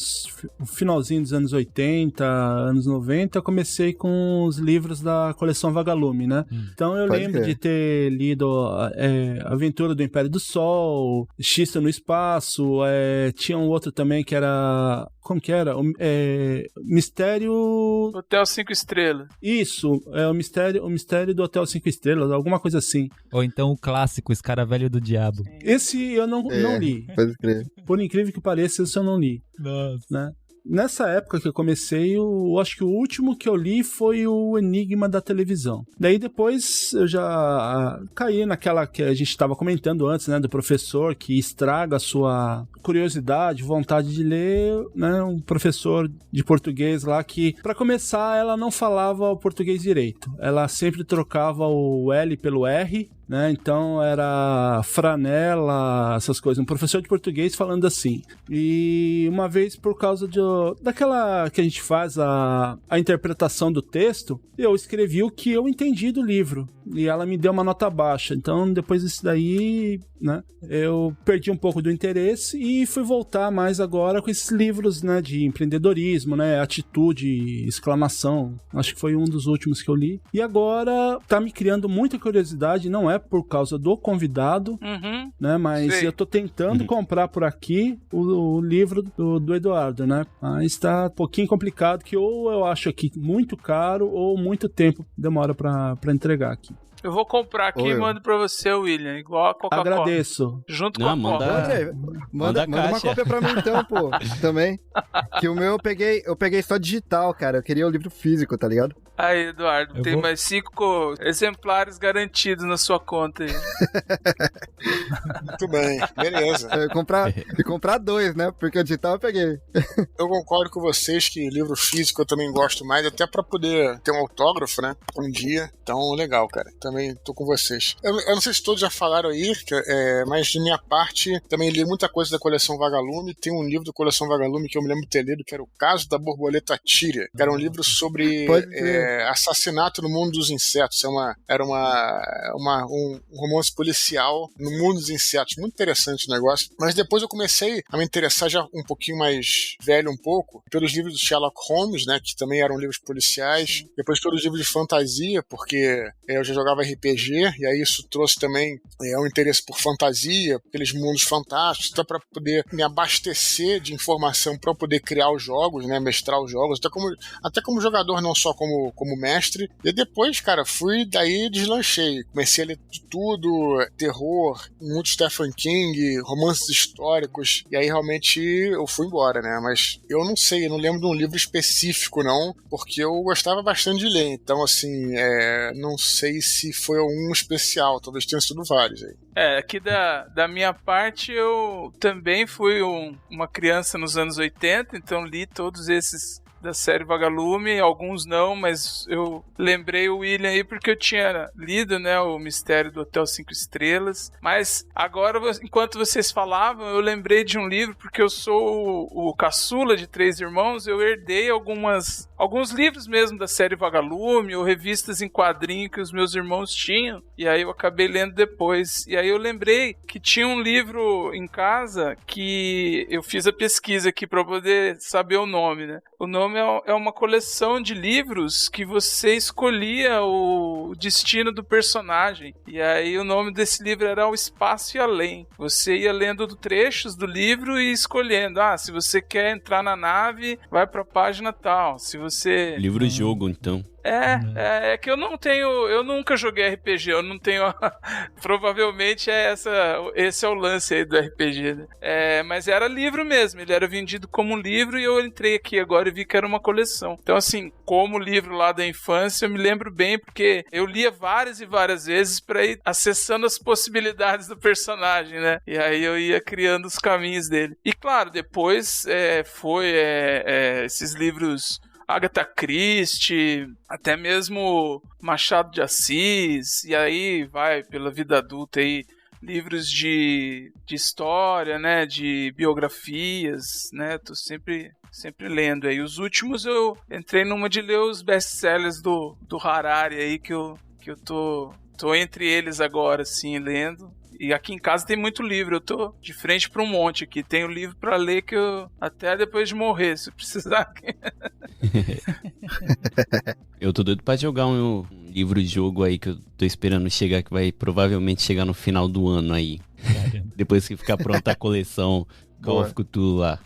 finalzinho dos anos 80, anos 90, eu comecei com os livros da coleção Vagalume, né? Então eu lembro de ter lido Aventura do Império do Sol, Xisto no Espaço, tinha um outro também que era... Como que era? Mistério... Hotel 5 Estrelas. Isso, o mistério do Hotel 5 Estrelas, alguma coisa assim. Ou então o clássico Escaravelho do Diabo. Esse eu não li. Pode crer. Por incrível que pareça, esse eu não li. Nossa. Né? Nessa época que eu comecei, eu acho que o último que eu li foi o Enigma da Televisão. Daí depois eu já caí naquela que a gente estava comentando antes, né? Do professor que estraga a sua curiosidade, vontade de ler, né? Um professor de português lá que, para começar, ela não falava o português direito. Ela sempre trocava o L pelo R, né? Então era franela, essas coisas. Um professor de português falando assim. E uma vez, por causa daquela que a gente faz a interpretação do texto, eu escrevi o que eu entendi do livro. E ela me deu uma nota baixa. Então, depois disso daí, né, eu perdi um pouco do interesse e fui voltar mais agora com esses livros, né, de empreendedorismo, né, atitude, exclamação. Acho que foi um dos últimos que eu li. E agora tá me criando muita curiosidade, não é por causa do convidado, né, mas eu tô tentando comprar por aqui o livro do Eduardo, né, mas tá um pouquinho complicado, que ou eu acho aqui muito caro ou muito tempo demora pra entregar aqui. Eu vou comprar aqui e mando pra você, William, igual a Coca-Cola. Agradeço. Junto com a Coca. Manda uma cópia pra mim então, pô, também. Que o meu eu peguei só digital, cara. Eu queria o livro físico, tá ligado? Aí, Eduardo, tem mais 5 exemplares garantidos na sua conta aí. Muito bem, beleza. Comprar 2, né? Porque o digital eu peguei. Eu concordo com vocês que livro físico eu também gosto mais, até pra poder ter um autógrafo, né? Um dia. Então, legal, cara. Também tô com vocês. Eu não sei se todos já falaram aí, mas de minha parte, também li muita coisa da coleção Vagalume. Tem um livro da coleção Vagalume que eu me lembro de ter lido, que era O Caso da Borboleta Tíria, que era um livro sobre assassinato no mundo dos insetos. Era um romance policial no mundo dos insetos. Muito interessante o negócio. Mas depois eu comecei a me interessar, já um pouquinho mais velho um pouco, pelos livros do Sherlock Holmes, né, que também eram livros policiais. Depois pelos livros de fantasia, porque eu já jogava RPG, e aí isso trouxe também um interesse por fantasia, aqueles mundos fantásticos, até para poder me abastecer de informação para eu poder criar os jogos, né, mestrar os jogos, até como jogador, não só como mestre. E depois, cara, deslanchei. Comecei a ler de tudo, terror, muito Stephen King, romances históricos, e aí realmente eu fui embora, né, mas eu não sei, eu não lembro de um livro específico, não, porque eu gostava bastante de ler, então assim, não sei se foi um especial, talvez tenha sido vários aí. Aqui da minha parte, eu também fui uma criança nos anos 80, então li todos esses da série Vagalume, alguns não, mas eu lembrei o William aí porque eu tinha lido, né, o Mistério do Hotel 5 Estrelas, mas agora, enquanto vocês falavam, eu lembrei de um livro, porque eu sou o caçula de 3 irmãos, eu herdei alguns livros mesmo da série Vagalume, ou revistas em quadrinho que os meus irmãos tinham, e aí eu acabei lendo depois, e aí eu lembrei que tinha um livro em casa que eu fiz a pesquisa aqui para poder saber o nome, né? O nome é uma coleção de livros que você escolhia o destino do personagem. E aí o nome desse livro era O Espaço e Além. Você ia lendo trechos do livro e escolhendo. Se você quer entrar na nave, vai pra página tal. Se você... Livro-jogo, então. É que eu nunca joguei RPG, eu não tenho, provavelmente esse é o lance aí do RPG, né? Mas era livro mesmo, ele era vendido como livro e eu entrei aqui agora e vi que era uma coleção. Então assim, como livro lá da infância, eu me lembro bem porque eu lia várias e várias vezes pra ir acessando as possibilidades do personagem, né? E aí eu ia criando os caminhos dele. E claro, depois esses livros Agatha Christie, até mesmo Machado de Assis, e aí vai pela vida adulta aí, livros de história, né, de biografias, né, tô sempre lendo aí. Os últimos eu entrei numa de ler os best-sellers do Harari aí, que eu tô entre eles agora, assim, lendo. E aqui em casa tem muito livro, eu tô de frente pra um monte aqui. Tenho livro pra ler que eu até depois de morrer, se precisar. Eu tô doido pra jogar um livro de jogo aí que eu tô esperando chegar, que vai provavelmente chegar no final do ano aí. Depois que ficar pronta a coleção Call of Cthulhu lá.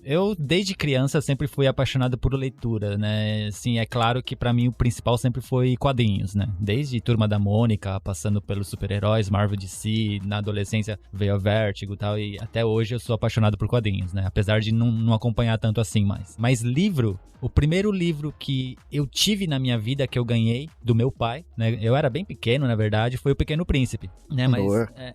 Eu, desde criança, sempre fui apaixonado por leitura, né? Assim, é claro que pra mim o principal sempre foi quadrinhos, né? Desde Turma da Mônica, passando pelos super-heróis, Marvel DC, na adolescência veio a Vertigo e tal, e até hoje eu sou apaixonado por quadrinhos, né? Apesar de não acompanhar tanto assim mais. Mas livro, o primeiro livro que eu tive na minha vida, que eu ganhei do meu pai, né? Eu era bem pequeno, na verdade, foi o Pequeno Príncipe, né?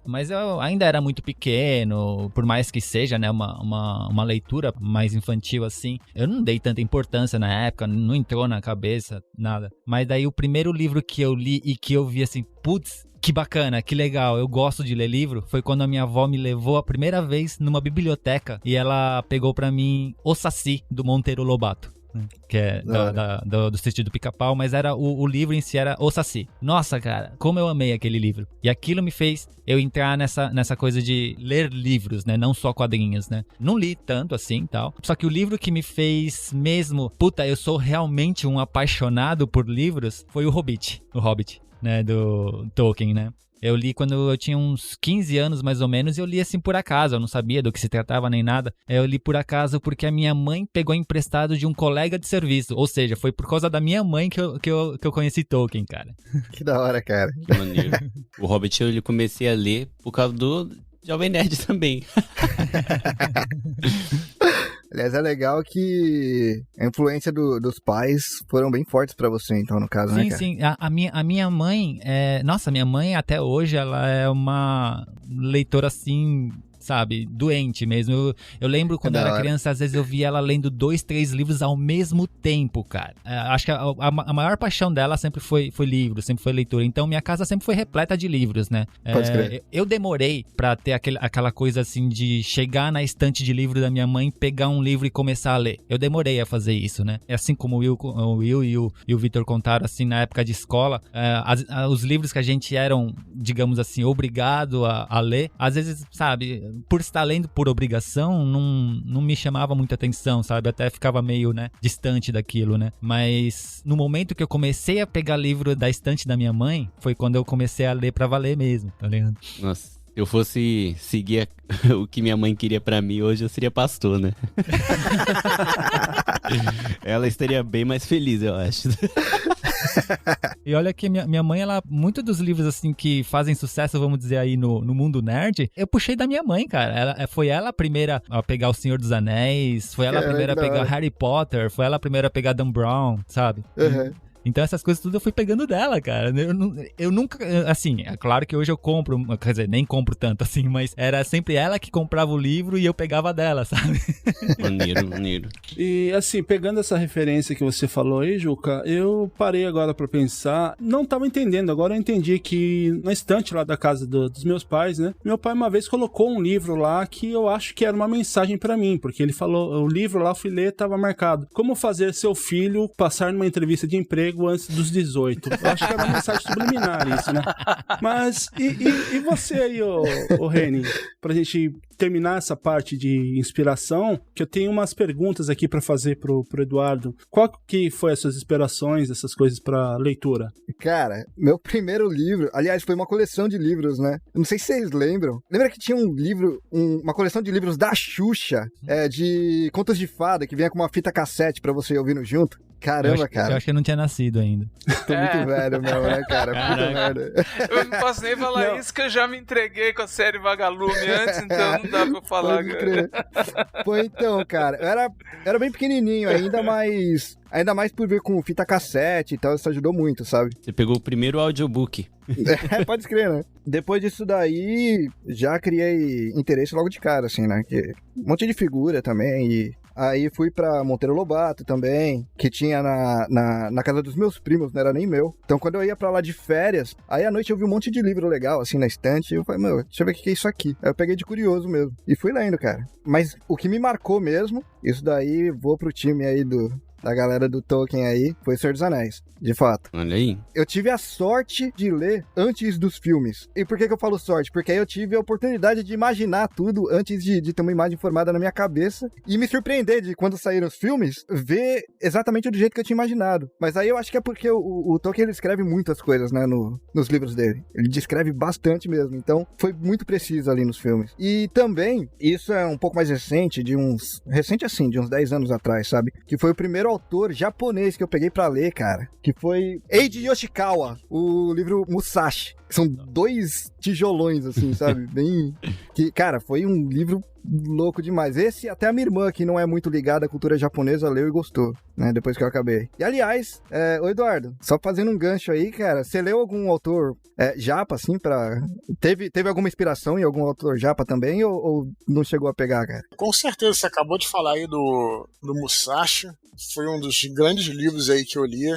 Mas eu ainda era muito pequeno, por mais que seja, né, uma leitura mais infantil assim, eu não dei tanta importância na época, não entrou na cabeça, nada. Mas daí o primeiro livro que eu li e que eu vi assim, putz, que bacana, que legal, eu gosto de ler livro, foi quando a minha avó me levou a primeira vez numa biblioteca e ela pegou pra mim O Saci, do Monteiro Lobato. Que é do Sítio do Pica-Pau, mas era o livro em si era O Saci. Nossa, cara, como eu amei aquele livro. E aquilo me fez eu entrar nessa coisa de ler livros, né? Não só quadrinhos, né? Não li tanto assim e tal. Só que o livro que me fez mesmo, puta, eu sou realmente um apaixonado por livros, foi o Hobbit, né? Do Tolkien, né? Eu li quando eu tinha uns 15 anos, mais ou menos, e eu li assim por acaso, eu não sabia do que se tratava nem nada. Eu li por acaso porque a minha mãe pegou emprestado de um colega de serviço, ou seja, foi por causa da minha mãe que eu conheci Tolkien, cara. Que da hora, cara. Que maneiro. O Hobbit eu comecei a ler por causa do Jovem Nerd também. Aliás, é legal que a influência dos pais foram bem fortes pra você, então, no caso, né, cara? Sim. A minha mãe, minha mãe até hoje, ela é uma leitora, assim, sabe, doente mesmo. Eu lembro quando eu era criança, às vezes eu via ela lendo 2, 3 livros ao mesmo tempo, cara. Acho que a maior paixão dela sempre foi livro, sempre foi leitura. Então minha casa sempre foi repleta de livros, né? Pode crer. Eu demorei pra ter aquela coisa assim de chegar na estante de livro da minha mãe, pegar um livro e começar a ler. Eu demorei a fazer isso, né? É assim como o Will e o Vitor contaram, assim, na época de escola, os livros que a gente eram, digamos assim, obrigado a ler, às vezes, sabe, por estar lendo por obrigação, não me chamava muita atenção, sabe? Até ficava meio, né, distante daquilo, né? Mas no momento que eu comecei a pegar livro da estante da minha mãe, foi quando eu comecei a ler pra valer mesmo, tá ligado? Nossa, se eu fosse seguir o que minha mãe queria pra mim, hoje eu seria pastor, né? Ela estaria bem mais feliz, eu acho. E olha que minha mãe, muitos dos livros assim que fazem sucesso, vamos dizer aí no mundo nerd, eu puxei da minha mãe, cara. Foi ela a primeira a pegar O Senhor dos Anéis, foi ela a primeira a pegar Harry Potter, foi ela a primeira a pegar Dan Brown, sabe? Uhum. Então essas coisas tudo eu fui pegando dela, cara. Eu nunca, assim, é claro que hoje eu compro, quer dizer, nem compro tanto assim, mas era sempre ela que comprava o livro e eu pegava dela, sabe? Maneiro. E assim, pegando essa referência que você falou aí, Juca, eu parei agora pra pensar, não tava entendendo, agora eu entendi que na estante lá da casa dos meus pais, né, meu pai uma vez colocou um livro lá que eu acho que era uma mensagem pra mim, porque ele falou, o livro lá, eu fui ler, tava marcado, como fazer seu filho passar numa entrevista de emprego antes dos 18. Eu acho que era uma mensagem subliminar isso, né? Mas, e você aí, ô Reni, pra gente terminar essa parte de inspiração, que eu tenho umas perguntas aqui pra fazer pro Eduardo. Qual que foi as suas inspirações, essas coisas pra leitura? Cara, meu primeiro livro, aliás, foi uma coleção de livros, né? Eu não sei se vocês lembram. Lembra que tinha um livro, uma coleção de livros da Xuxa, de contos de fada, que vinha com uma fita cassete pra você ir ouvindo junto? Caramba, cara. Eu acho que eu não tinha nascido ainda. Tô muito velho mesmo, né, cara? Puta merda. Eu não posso nem falar isso, que eu já me entreguei com a série Vagalume antes, então não dá pra eu falar. Pode crer. Pô, então, cara, eu era bem pequenininho ainda mais por vir com fita cassete e tal, isso ajudou muito, sabe? Você pegou o primeiro audiobook. Pode crer, né? Depois disso daí, já criei interesse logo de cara, assim, né? Que um monte de figura também, e aí fui pra Monteiro Lobato também, que tinha na casa dos meus primos, não era nem meu. Então quando eu ia pra lá de férias, aí à noite eu vi um monte de livro legal, assim, na estante, e eu falei, deixa eu ver o que é isso aqui. Aí eu peguei de curioso mesmo, e fui lendo, cara. Mas o que me marcou mesmo, isso daí, vou pro time aí da galera do Tolkien aí, foi Senhor dos Anéis, de fato. Olha aí. Eu tive a sorte de ler antes dos filmes. E por que eu falo sorte? Porque aí eu tive a oportunidade de imaginar tudo antes de ter uma imagem formada na minha cabeça e me surpreender de, quando saíram os filmes, ver exatamente do jeito que eu tinha imaginado. Mas aí eu acho que é porque o Tolkien, ele escreve muitas coisas, né, nos livros dele. Ele descreve bastante mesmo, então foi muito preciso ali nos filmes. E também, isso é um pouco mais recente, de uns 10 anos atrás, sabe? Que foi o primeiro autor japonês que eu peguei pra ler, cara, que foi Eiji Yoshikawa, o livro Musashi. São 2 tijolões, assim, sabe? Bem... que, cara, foi um livro louco demais. Esse, até a minha irmã, que não é muito ligada à cultura japonesa, leu e gostou, né? Depois que eu acabei. E, aliás, ô Eduardo, só fazendo um gancho aí, cara, você leu algum autor japa, assim, Teve alguma inspiração em algum autor japa também, ou não chegou a pegar, cara? Com certeza, você acabou de falar aí do Musashi. Foi um dos grandes livros aí que eu li.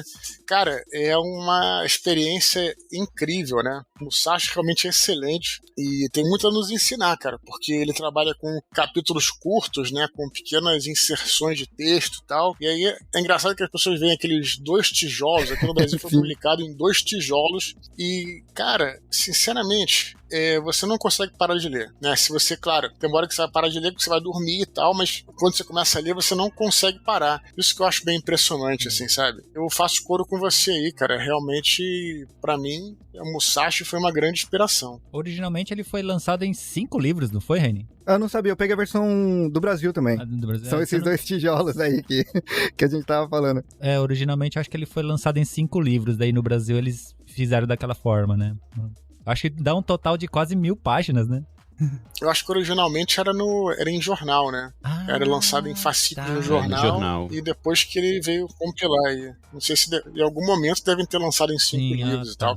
Cara, é uma experiência incrível, né? O Musashi realmente é excelente e tem muito a nos ensinar, cara, porque ele trabalha com capítulos curtos, né? Com pequenas inserções de texto e tal. E aí é engraçado que as pessoas veem aqueles 2 tijolos. Aqui no Brasil foi publicado em 2 tijolos. E, cara, sinceramente, você não consegue parar de ler, né? Se você, claro, tem uma hora que você vai parar de ler porque você vai dormir e tal, mas quando você começa a ler, você não consegue parar. Isso que eu acho bem impressionante, assim, sabe? Eu faço coro com você aí, cara. Realmente, pra mim, o Musashi foi uma grande inspiração. Originalmente ele foi lançado em 5 livros, não foi, Reni? Eu não sabia, eu peguei a versão do Brasil também. Do Brasil. São esses 2 tijolos aí que a gente tava falando. Originalmente eu acho que ele foi lançado em 5 livros, daí no Brasil eles fizeram daquela forma, né? Acho que dá um total de quase 1000 páginas, né? Eu acho que originalmente era em jornal, né? Era lançado em fascículo no jornal, e depois que ele veio compilar aí. Não sei se em algum momento devem ter lançado em 5 livros e tal.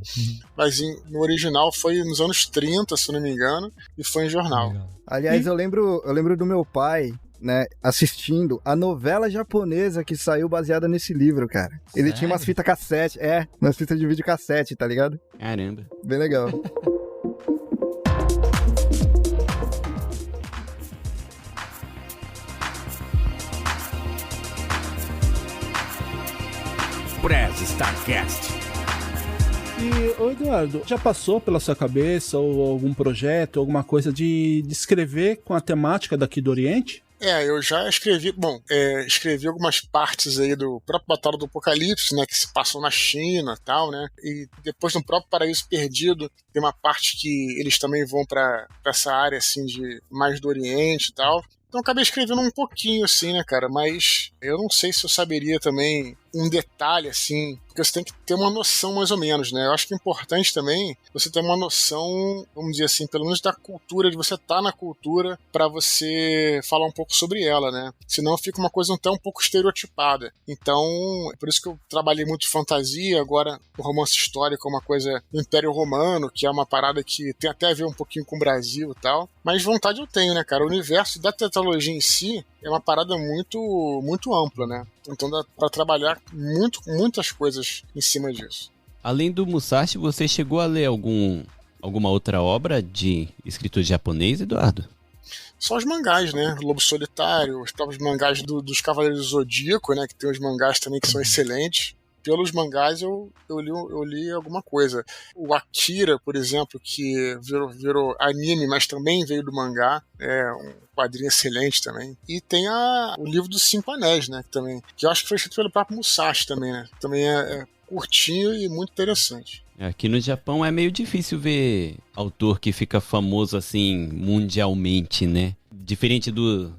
Mas no original foi nos anos 30, se não me engano, e foi em jornal. Legal. Aliás, eu lembro do meu pai, né, assistindo a novela japonesa que saiu baseada nesse livro, cara. Ele tinha umas fitas cassete, umas fitas de vídeo cassete, tá ligado? Caramba. Bem legal. Prez Starcast. E, ô Eduardo, já passou pela sua cabeça ou algum projeto, alguma coisa de escrever com a temática daqui do Oriente? Eu já escrevi, escrevi algumas partes aí do próprio Batalha do Apocalipse, né, que se passam na China e tal, né, e depois no próprio Paraíso Perdido tem uma parte que eles também vão pra essa área, assim, de mais do Oriente e tal. Então eu acabei escrevendo um pouquinho, assim, né, cara, mas eu não sei se eu saberia também um detalhe, assim, porque você tem que ter uma noção mais ou menos, né? Eu acho que é importante também você ter uma noção, vamos dizer assim, pelo menos da cultura, de você estar na cultura pra você falar um pouco sobre ela, né? Senão fica uma coisa até um pouco estereotipada. Então, é por isso que eu trabalhei muito de fantasia, agora o romance histórico é uma coisa do Império Romano, que é uma parada que tem até a ver um pouquinho com o Brasil e tal, mas vontade eu tenho, né, cara? O universo da tetralogia em si é uma parada muito, muito ampla, né? Então dá pra trabalhar muitas coisas em cima disso. Além do Musashi, você chegou a ler alguma outra obra de escritor japonês, Eduardo? Só os mangás, né? Lobo Solitário, os próprios mangás dos Cavaleiros do Zodíaco, né? Que tem os mangás também que são excelentes. pelos mangás eu li alguma coisa. O Akira, por exemplo, que virou anime, mas também veio do mangá, é um quadrinho excelente também. E tem o livro dos Cinco Anéis, né, que eu acho que foi escrito pelo próprio Musashi também, né, também é curtinho e muito interessante. Aqui no Japão é meio difícil ver autor que fica famoso assim mundialmente, né? Diferente dos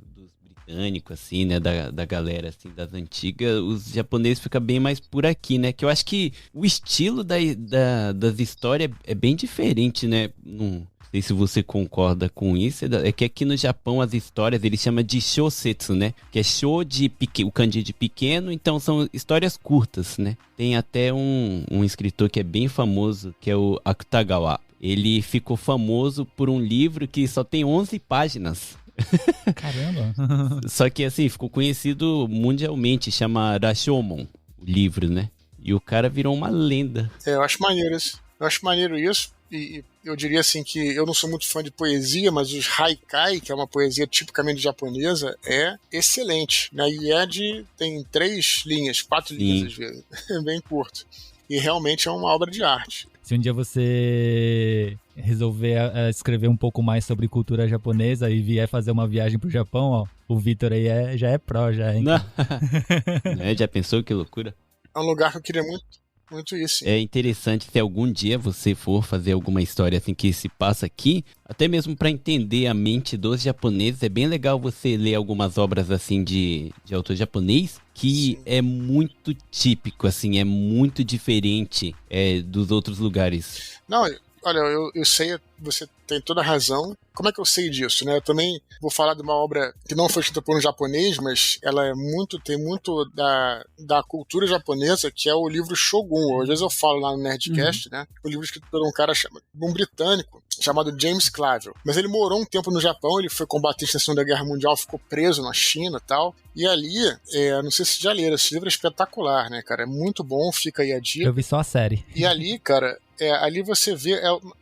britânicos, assim, né? Da galera assim, das antigas, os japoneses ficam bem mais por aqui, né? Que eu acho que o estilo das histórias é bem diferente, né? Não sei se você concorda com isso. É que aqui no Japão as histórias eles chamam de shosetsu, né? Que é show o kanji de pequeno, então são histórias curtas, né? Tem até um escritor que é bem famoso, que é o Akutagawa. Ele ficou famoso por um livro que só tem 11 páginas. Caramba! Só que assim, ficou conhecido mundialmente, chama Rashomon, o livro, né? E o cara virou uma lenda. Eu acho maneiro isso. E eu diria assim que eu não sou muito fã de poesia, mas os haikai, que é uma poesia tipicamente japonesa, é excelente, né? E tem 3 linhas, 4 linhas às vezes, é bem curto. E realmente é uma obra de arte. Se um dia você resolver escrever um pouco mais sobre cultura japonesa e vier fazer uma viagem pro Japão, ó, o Vitor aí já é pró, já, hein? Já pensou que loucura? É um lugar que eu queria muito isso. É interessante se algum dia você for fazer alguma história assim que se passa aqui, até mesmo para entender a mente dos japoneses, é bem legal você ler algumas obras assim de autor japonês, que sim, é muito típico, assim, é muito diferente dos outros lugares. Não, olha, eu sei, você tem toda a razão. Como é que eu sei disso, né? Eu também vou falar de uma obra que não foi escrita por um japonês, mas ela tem muito da cultura japonesa, que é o livro Shogun. Às vezes eu falo lá no Nerdcast, né? O livro escrito por um britânico chamado James Clavell. Mas ele morou um tempo no Japão, ele foi combatente na Segunda Guerra Mundial, ficou preso na China e tal. E ali, não sei se já leram, esse livro é espetacular, né, cara? É muito bom, fica aí a dica. Eu vi só a série. E ali, cara, ali você vê,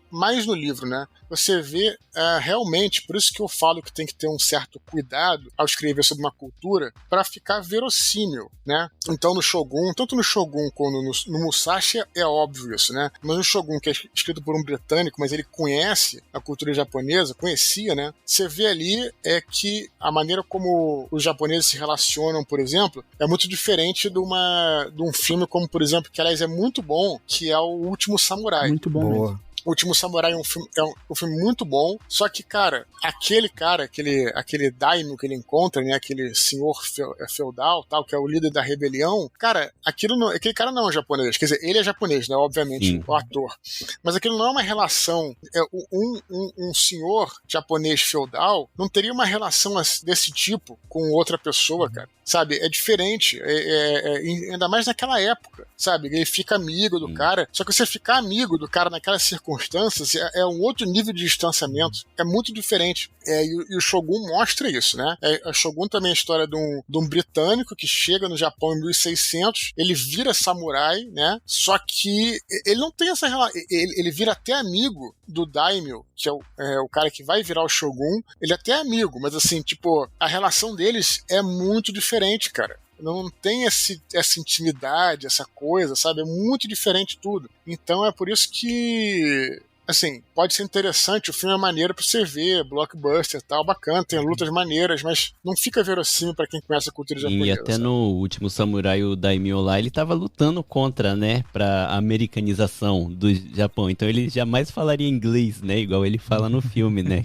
mais no livro, né? Você vê realmente, por isso que eu falo que tem que ter um certo cuidado ao escrever sobre uma cultura para ficar verossímil, né? Então no Shogun, tanto no Shogun como no Musashi é óbvio isso, né? Mas no Shogun, que é escrito por um britânico, mas ele conhece a cultura japonesa, conhecia, né? Você vê ali que a maneira como os japoneses se relacionam, por exemplo, é muito diferente de um filme como, por exemplo, que aliás é muito bom, que é O Último Samurai. Muito bom mesmo. O Último Samurai é um filme muito bom, só que, cara, aquele daimyo que ele encontra, né, aquele senhor feudal, tal, que é o líder da rebelião, cara, aquele cara não é japonês, quer dizer, ele é japonês, né, obviamente, sim, o ator, mas aquilo não é uma relação, um senhor japonês feudal não teria uma relação desse tipo com outra pessoa, cara. Sabe, é diferente, ainda mais naquela época, sabe, ele fica amigo do cara, só que você ficar amigo do cara naquelas circunstâncias é um outro nível de distanciamento, é muito diferente, e o Shogun mostra isso, né, o Shogun também é a história de um britânico que chega no Japão em 1600, ele vira samurai, né, só que ele não tem essa relação, ele vira até amigo do daimyo, que é o cara que vai virar o Shogun, ele é até amigo, mas assim, tipo, a relação deles é muito diferente, cara. Não tem essa intimidade, essa coisa, sabe? É muito diferente tudo. Então é por isso que, assim, pode ser interessante, o filme é maneiro pra você ver, blockbuster e tal, bacana, tem lutas maneiras, mas não fica verossímil pra quem conhece a cultura japonesa. E até sabe? No Último Samurai, o Daimyo lá, ele tava lutando contra, né, pra americanização do Japão, então ele jamais falaria inglês, né, igual ele fala no filme, né.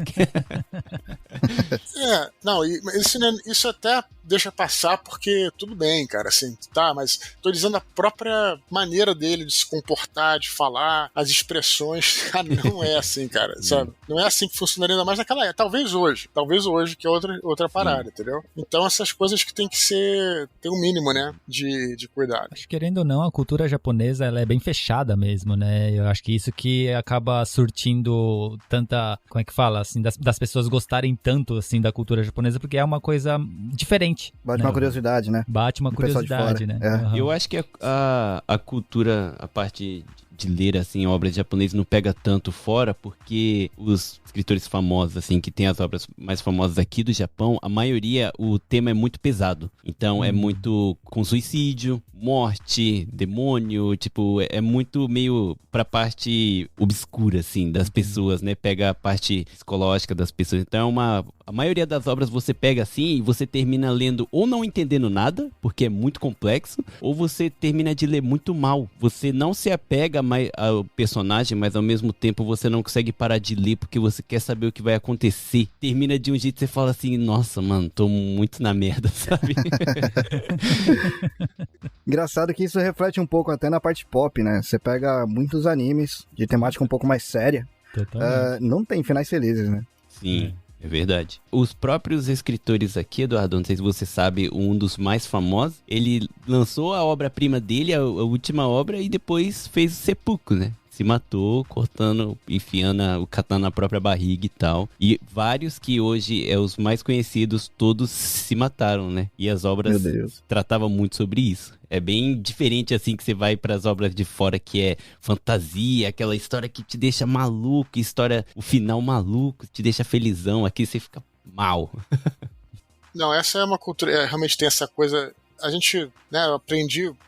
Isso até deixa passar porque tudo bem, cara, assim, tá, mas tô dizendo a própria maneira dele de se comportar, de falar, as expressões, não é assim, cara, sabe? Não é assim que funcionaria ainda mais naquela época. Talvez hoje, que é outra parada, entendeu? Então essas coisas que tem que ter um mínimo, né, de cuidado. Acho que, querendo ou não, a cultura japonesa, ela é bem fechada mesmo, né? Eu acho que isso que acaba surtindo tanta, como é que fala, assim, das pessoas gostarem tanto, assim, da cultura japonesa, porque é uma coisa diferente. Bate uma curiosidade, né? Bate uma curiosidade, né? Eu acho que a cultura, a parte de ler, assim, obras japonesas não pega tanto fora, porque os escritores famosos, assim, que tem as obras mais famosas aqui do Japão, a maioria, o tema é muito pesado. Então, é muito com suicídio, morte, demônio, tipo, é muito meio pra parte obscura, assim, das pessoas, né? Pega a parte psicológica das pessoas. Então, a maioria das obras você pega assim e você termina lendo ou não entendendo nada, porque é muito complexo, ou você termina de ler muito mal. Você não se apega mais ao personagem, mas ao mesmo tempo você não consegue parar de ler porque você quer saber o que vai acontecer. Termina de um jeito que você fala assim, nossa, mano, tô muito na merda, sabe? Engraçado que isso reflete um pouco até na parte pop, né? Você pega muitos animes de temática um pouco mais séria. Não tem finais felizes, né? Sim. É verdade. Os próprios escritores aqui, Eduardo, não sei se você sabe, um dos mais famosos, ele lançou a obra-prima dele, a última obra, e depois fez o seppuku, né? Se matou, cortando, enfiando o katana na própria barriga e tal. E vários que hoje é os mais conhecidos, todos se mataram, né? E as obras tratavam muito sobre isso. É bem diferente assim que você vai para as obras de fora, que é fantasia, aquela história que te deixa maluco, o final maluco, te deixa felizão. Aqui você fica mal. Não, essa é uma cultura, realmente tem essa coisa. A gente, né,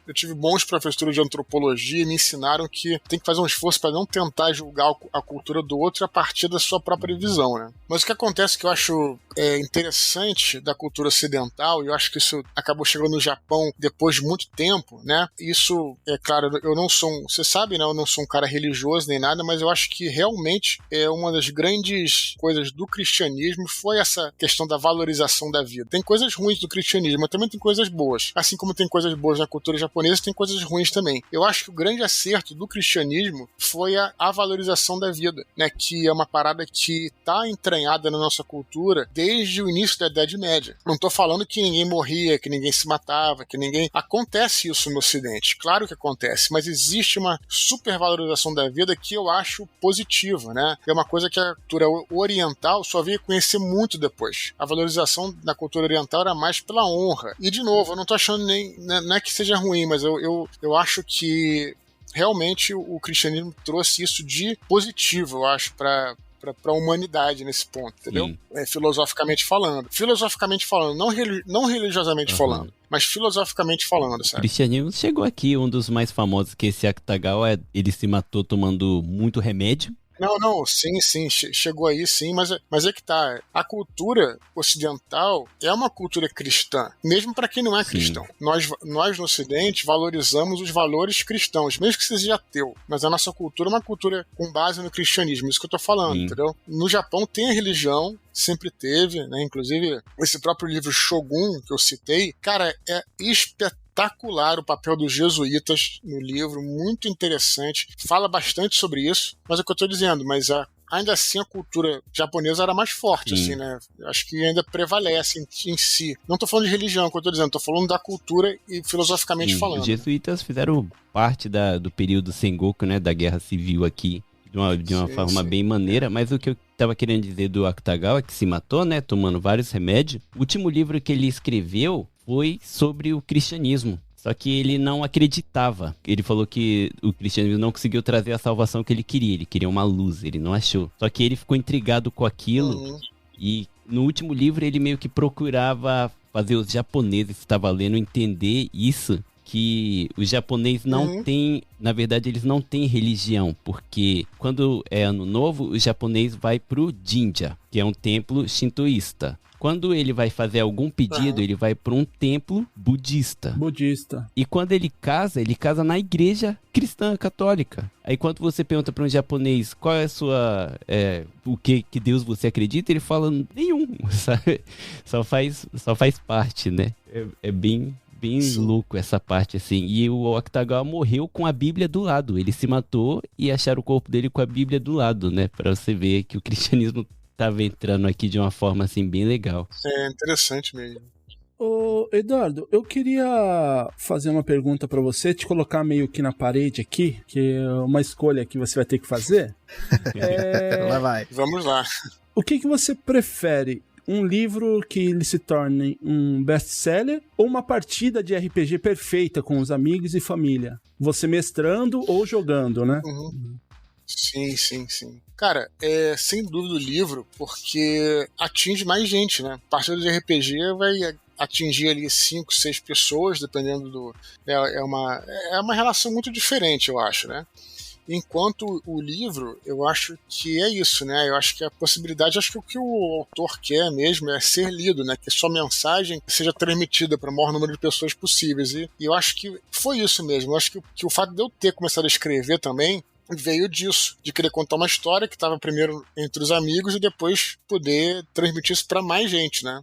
eu tive bons professores de antropologia e me ensinaram que tem que fazer um esforço para não tentar julgar a cultura do outro a partir da sua própria visão, né? Mas o que acontece que eu acho interessante da cultura ocidental, e eu acho que isso acabou chegando no Japão depois de muito tempo, né? Isso, é claro, eu não sou, você sabe, né, eu não sou um cara religioso nem nada, mas eu acho que realmente uma das grandes coisas do cristianismo foi essa questão da valorização da vida. Tem coisas ruins do cristianismo, mas também tem coisas boas. Assim como tem coisas boas na cultura japonesa, tem coisas ruins também. Eu acho que o grande acerto do cristianismo foi a valorização da vida, né? Que é uma parada que está entranhada na nossa cultura desde o início da Idade Média. Não estou falando que ninguém morria, que ninguém se matava, que ninguém... Acontece isso no Ocidente, claro que acontece, mas existe uma supervalorização da vida que eu acho positiva, né? É uma coisa que a cultura oriental só veio conhecer muito depois. A valorização na cultura oriental era mais pela honra. E, de novo, eu não tô achando não é que seja ruim, mas eu acho que realmente o cristianismo trouxe isso de positivo, eu acho, para a humanidade nesse ponto, entendeu? Filosoficamente falando, não religiosamente falando, mas filosoficamente falando, sabe? O cristianismo chegou aqui, um dos mais famosos, que esse Akutagawa, ele se matou tomando muito remédio. Não, sim, chegou aí sim, mas é que tá, a cultura ocidental é uma cultura cristã, mesmo para quem não é cristão. Nós no Ocidente valorizamos os valores cristãos, mesmo que seja ateu, mas a nossa cultura é uma cultura com base no cristianismo, isso que eu tô falando, entendeu? No Japão tem a religião, sempre teve, né? Inclusive esse próprio livro Shogun que eu citei, cara, é espetacular o papel dos jesuítas no livro, muito interessante, fala bastante sobre isso, mas é o que eu tô dizendo, mas ainda assim a cultura japonesa era mais forte, assim, né? Eu acho que ainda prevalece em si. Não tô falando de religião, que eu tô dizendo, tô falando da cultura e filosoficamente falando. Os jesuítas fizeram parte do período Sengoku, né, da Guerra Civil aqui, de uma forma bem maneira, mas o que eu tava querendo dizer do Akutagawa, que se matou, né, tomando vários remédios, o último livro que ele escreveu foi sobre o cristianismo. Só que ele não acreditava. Ele falou que o cristianismo não conseguiu trazer a salvação que ele queria uma luz, ele não achou. Só que ele ficou intrigado com aquilo e no último livro ele meio que procurava fazer os japoneses que estavam lendo entender isso, que os japoneses não têm, na verdade eles não têm religião, porque quando é ano novo, o japonês vai pro Jinja, que é um templo shintoísta. Quando ele vai fazer algum pedido, ele vai para um templo budista. E quando ele casa na igreja cristã católica. Aí quando você pergunta para um japonês qual é a sua... o que Deus você acredita, ele fala nenhum, sabe? Só faz parte, né? É bem louco essa parte, assim. E o Akutagawa morreu com a Bíblia do lado. Ele se matou e acharam o corpo dele com a Bíblia do lado, né? Para você ver que o cristianismo tava entrando aqui de uma forma, assim, bem legal. É interessante mesmo. Ô, Eduardo, eu queria fazer uma pergunta pra você, te colocar meio que na parede aqui, que é uma escolha que você vai ter que fazer. Lá vai. Vamos lá. O que você prefere? um livro que ele se torne um best-seller ou uma partida de RPG perfeita com os amigos e família? Você mestrando ou jogando, né? Sim. Cara, sem dúvida o livro, porque atinge mais gente, né? A partida de RPG vai atingir ali 5, 6 pessoas, dependendo do... É uma relação muito diferente, eu acho, né? Enquanto o livro, eu acho que é isso, né? Eu acho que a possibilidade, acho que o que o autor quer mesmo é ser lido, né? Que sua mensagem seja transmitida para o maior número de pessoas possíveis. E eu acho que foi isso mesmo. Eu acho que o fato de eu ter começado a escrever também veio disso, de querer contar uma história que estava primeiro entre os amigos e depois poder transmitir isso para mais gente, né?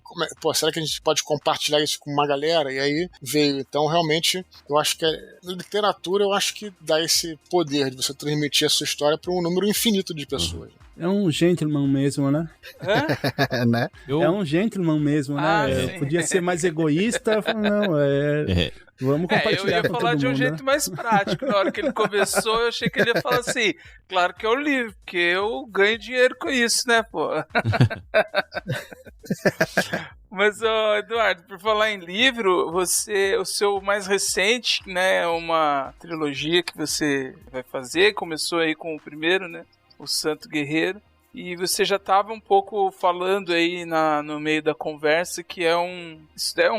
Será que a gente pode compartilhar isso com uma galera? E aí veio. Então, realmente, eu acho que na literatura, eu acho que dá esse poder de você transmitir a sua história para um número infinito de pessoas. É um gentleman mesmo, né? né? É um gentleman mesmo, né? Podia ser mais egoísta, não, vamos compartilhar eu ia com falar todo de um mundo, jeito né? mais prático. Na hora que ele começou, eu achei que ele ia falar assim, claro que é o livro, porque eu ganho dinheiro com isso, né, pô? Mas, Eduardo, por falar em livro, o seu mais recente, né, é uma trilogia que você vai fazer, começou aí com o primeiro, né, o Santo Guerreiro, e você já estava um pouco falando aí no meio da conversa que é um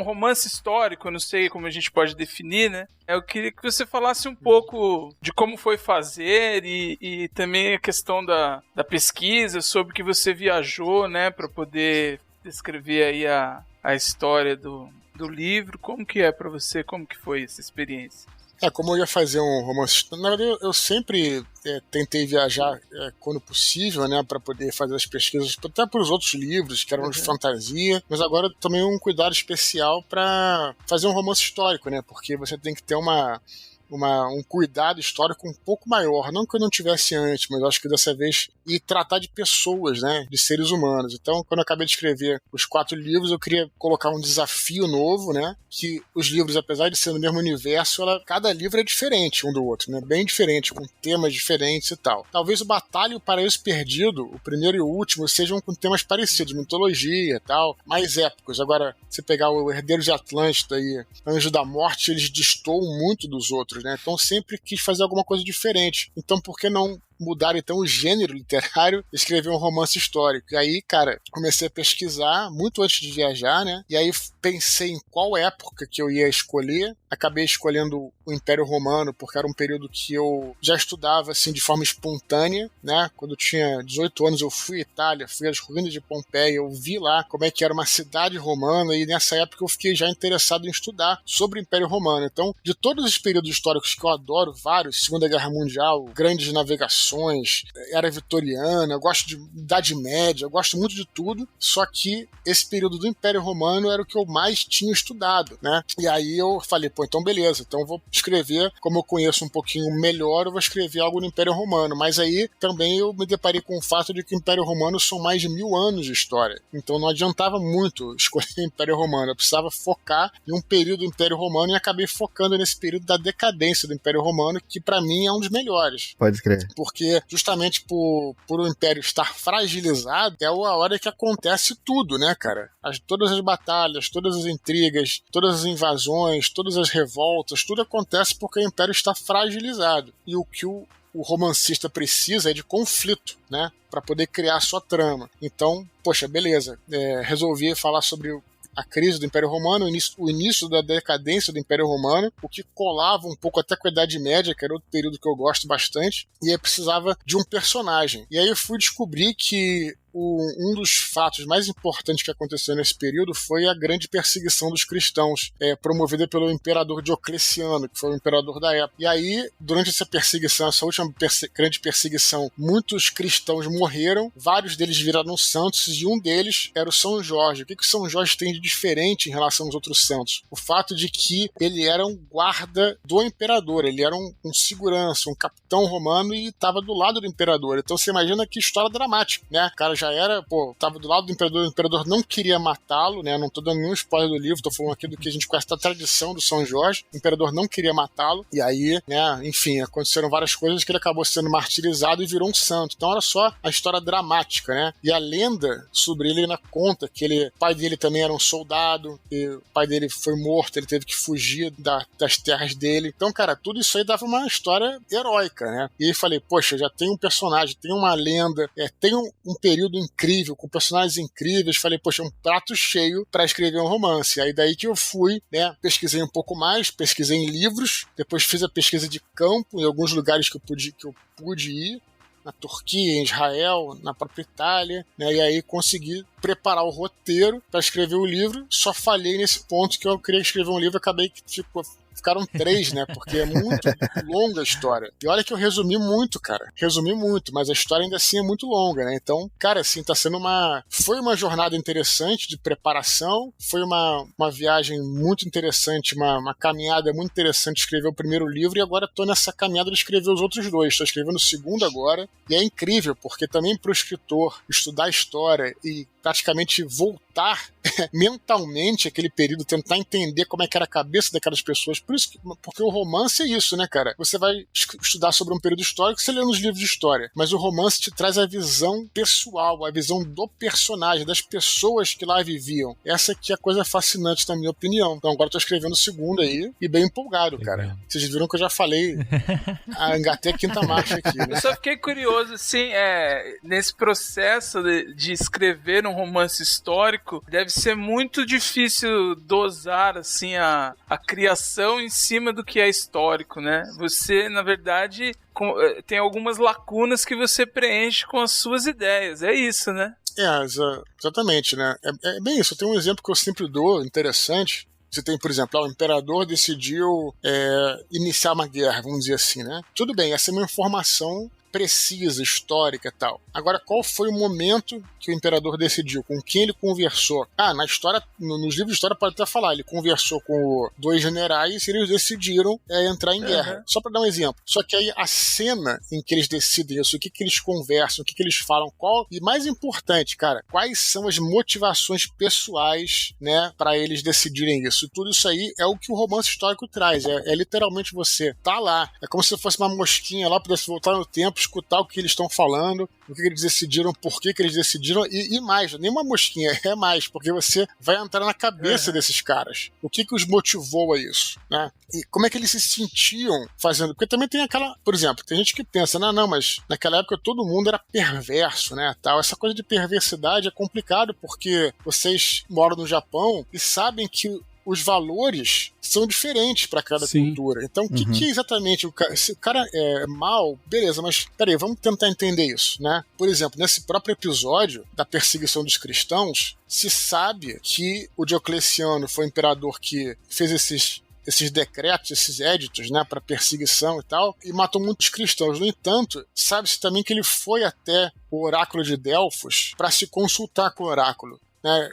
romance histórico, eu não sei como a gente pode definir, né? Eu queria que você falasse um pouco de como foi fazer e também a questão da pesquisa, sobre que você viajou, né, para poder descrever aí a história do livro. Como que é para você? Como que foi essa experiência? Como eu ia fazer um romance... Na verdade, eu sempre tentei viajar quando possível, né, para poder fazer as pesquisas, até para os outros livros, que eram de fantasia, mas agora tomei um cuidado especial para fazer um romance histórico, né, porque você tem que ter um cuidado histórico um pouco maior, não que eu não tivesse antes, mas acho que dessa vez, e tratar de pessoas, né, de seres humanos. Então, quando eu acabei de escrever os 4 livros, eu queria colocar um desafio novo, né, que os livros, apesar de ser no mesmo universo, cada livro é diferente um do outro, né, bem diferente, com temas diferentes e tal. Talvez o Batalha e o Paraíso Perdido, o primeiro e o último, sejam com temas parecidos, mitologia e tal, mais épicos. Agora, você pegar o Herdeiro de Atlântida e Anjo da Morte, eles destoam muito dos outros, né? Então sempre quis fazer alguma coisa diferente. Então por que não mudar então o gênero literário e escrever um romance histórico? E aí, cara, comecei a pesquisar muito antes de viajar, né? E aí pensei em qual época que eu ia escolher. Acabei escolhendo o Império Romano, porque era um período que eu já estudava assim de forma espontânea, né? Quando eu tinha 18 anos eu fui à Itália, fui às ruínas de Pompeia, eu vi lá como é que era uma cidade romana e nessa época eu fiquei já interessado em estudar sobre o Império Romano. Então, de todos os períodos históricos que eu adoro, vários, Segunda Guerra Mundial, grandes navegações, era vitoriana, eu gosto de Idade Média, eu gosto muito de tudo, só que esse período do Império Romano era o que eu mais tinha estudado, né? E aí eu falei, então beleza, então eu vou escrever, como eu conheço um pouquinho melhor, eu vou escrever algo no Império Romano, mas aí também eu me deparei com o fato de que o Império Romano são mais de 1000 anos de história, então não adiantava muito escolher o Império Romano, eu precisava focar em um período do Império Romano e acabei focando nesse período da decadência do Império Romano, que pra mim é um dos melhores. Pode crer. Porque justamente por o Império estar fragilizado, é a hora que acontece tudo, né, cara? Todas as batalhas, todas as intrigas, todas as invasões, todas as revoltas, tudo acontece porque o Império está fragilizado. E o que o romancista precisa é de conflito, né? Para poder criar a sua trama. Então, poxa, beleza. Resolvi falar sobre a crise do Império Romano, o início da decadência do Império Romano, o que colava um pouco até com a Idade Média, que era outro período que eu gosto bastante, e aí precisava de um personagem. E aí eu fui descobrir que um dos fatos mais importantes que aconteceu nesse período foi a grande perseguição dos cristãos, promovida pelo imperador Diocleciano, que foi o imperador da época. E aí, durante essa perseguição, essa última grande perseguição, muitos cristãos morreram, vários deles viraram santos, e um deles era o São Jorge. O que o São Jorge tem de diferente em relação aos outros santos? O fato de que ele era um guarda do imperador, ele era um segurança, um capitão romano e estava do lado do imperador. Então você imagina que história dramática, né? O cara já era, tava do lado do imperador não queria matá-lo, né? Não tô dando nenhum spoiler do livro, tô falando aqui do que a gente conhece da tradição do São Jorge. O imperador não queria matá-lo, e aí, né, enfim, aconteceram várias coisas que ele acabou sendo martirizado e virou um santo. Então, olha só a história dramática, né? E a lenda sobre ele conta que o pai dele também era um soldado, e o pai dele foi morto, ele teve que fugir das terras dele. Então, cara, tudo isso aí dava uma história heróica, né? E aí falei, poxa, já tem um personagem, tem uma lenda, tem um período incrível, com personagens incríveis. Falei, poxa, um prato cheio para escrever um romance. Aí daí que eu fui, né? Pesquisei um pouco mais, pesquisei em livros, depois fiz a pesquisa de campo em alguns lugares que eu pude ir, na Turquia, em Israel, na própria Itália, né? E aí consegui preparar o roteiro para escrever o livro. Só falhei nesse ponto que eu queria escrever um livro, acabei que ficaram 3, né? Porque é muito longa a história. E olha que eu resumi muito, cara. Resumi muito, mas a história ainda assim é muito longa, né? Então, cara, assim, tá sendo foi uma jornada interessante de preparação, foi uma viagem muito interessante, uma caminhada muito interessante de escrever o primeiro livro, e agora tô nessa caminhada de escrever os outros 2. Tô escrevendo o segundo agora, e é incrível, porque também pro escritor estudar história e praticamente voltar mentalmente aquele período, tentar entender como é que era a cabeça daquelas pessoas. Porque o romance é isso, né, cara? Você vai estudar sobre um período histórico, você lê nos livros de história, mas o romance te traz a visão pessoal, a visão do personagem, das pessoas que lá viviam. Essa que é a coisa fascinante, na minha opinião. Então agora eu tô escrevendo o segundo aí, e bem empolgado, cara. Vocês viram que eu já falei, engatei a quinta marcha aqui, né? Eu só fiquei curioso, assim, nesse processo de escrever um romance histórico, deve ser muito difícil dosar, assim, a criação em cima do que é histórico, né? Você, na verdade, tem algumas lacunas que você preenche com as suas ideias. É isso, né? Exatamente, né? É bem isso. Tem um exemplo que eu sempre dou, interessante. Você tem, por exemplo, o imperador decidiu iniciar uma guerra, vamos dizer assim, né? Tudo bem, essa é uma informação precisa, histórica e tal. Agora, qual foi o momento que o imperador decidiu? Com quem ele conversou? Na história, nos livros de história pode até falar, ele conversou com 2 generais e eles decidiram entrar em guerra. Só para dar um exemplo. Só que aí a cena em que eles decidem isso, o que eles conversam, o que eles falam, e mais importante, cara, quais são as motivações pessoais, né, para eles decidirem isso. E tudo isso aí é o que o romance histórico traz. É literalmente você tá lá. É como se fosse uma mosquinha lá, pudesse voltar no tempo, escutar o que eles estão falando, o que eles decidiram, por que eles decidiram, e mais, nem uma mosquinha, é mais, porque você vai entrar na cabeça desses caras. O que os motivou a isso, né? E como é que eles se sentiam fazendo? Porque também tem aquela, por exemplo, tem gente que pensa, não, mas naquela época todo mundo era perverso, né, tal. Essa coisa de perversidade é complicado, porque vocês moram no Japão e sabem que os valores são diferentes para cada cultura. Então, o que exatamente se o cara é mal, beleza, mas peraí, vamos tentar entender isso, né? Por exemplo, nesse próprio episódio da perseguição dos cristãos, se sabe que o Diocleciano foi o imperador que fez esses decretos, esses éditos, né, para perseguição e tal, e matou muitos cristãos. No entanto, sabe-se também que ele foi até o oráculo de Delfos para se consultar com o oráculo. Né?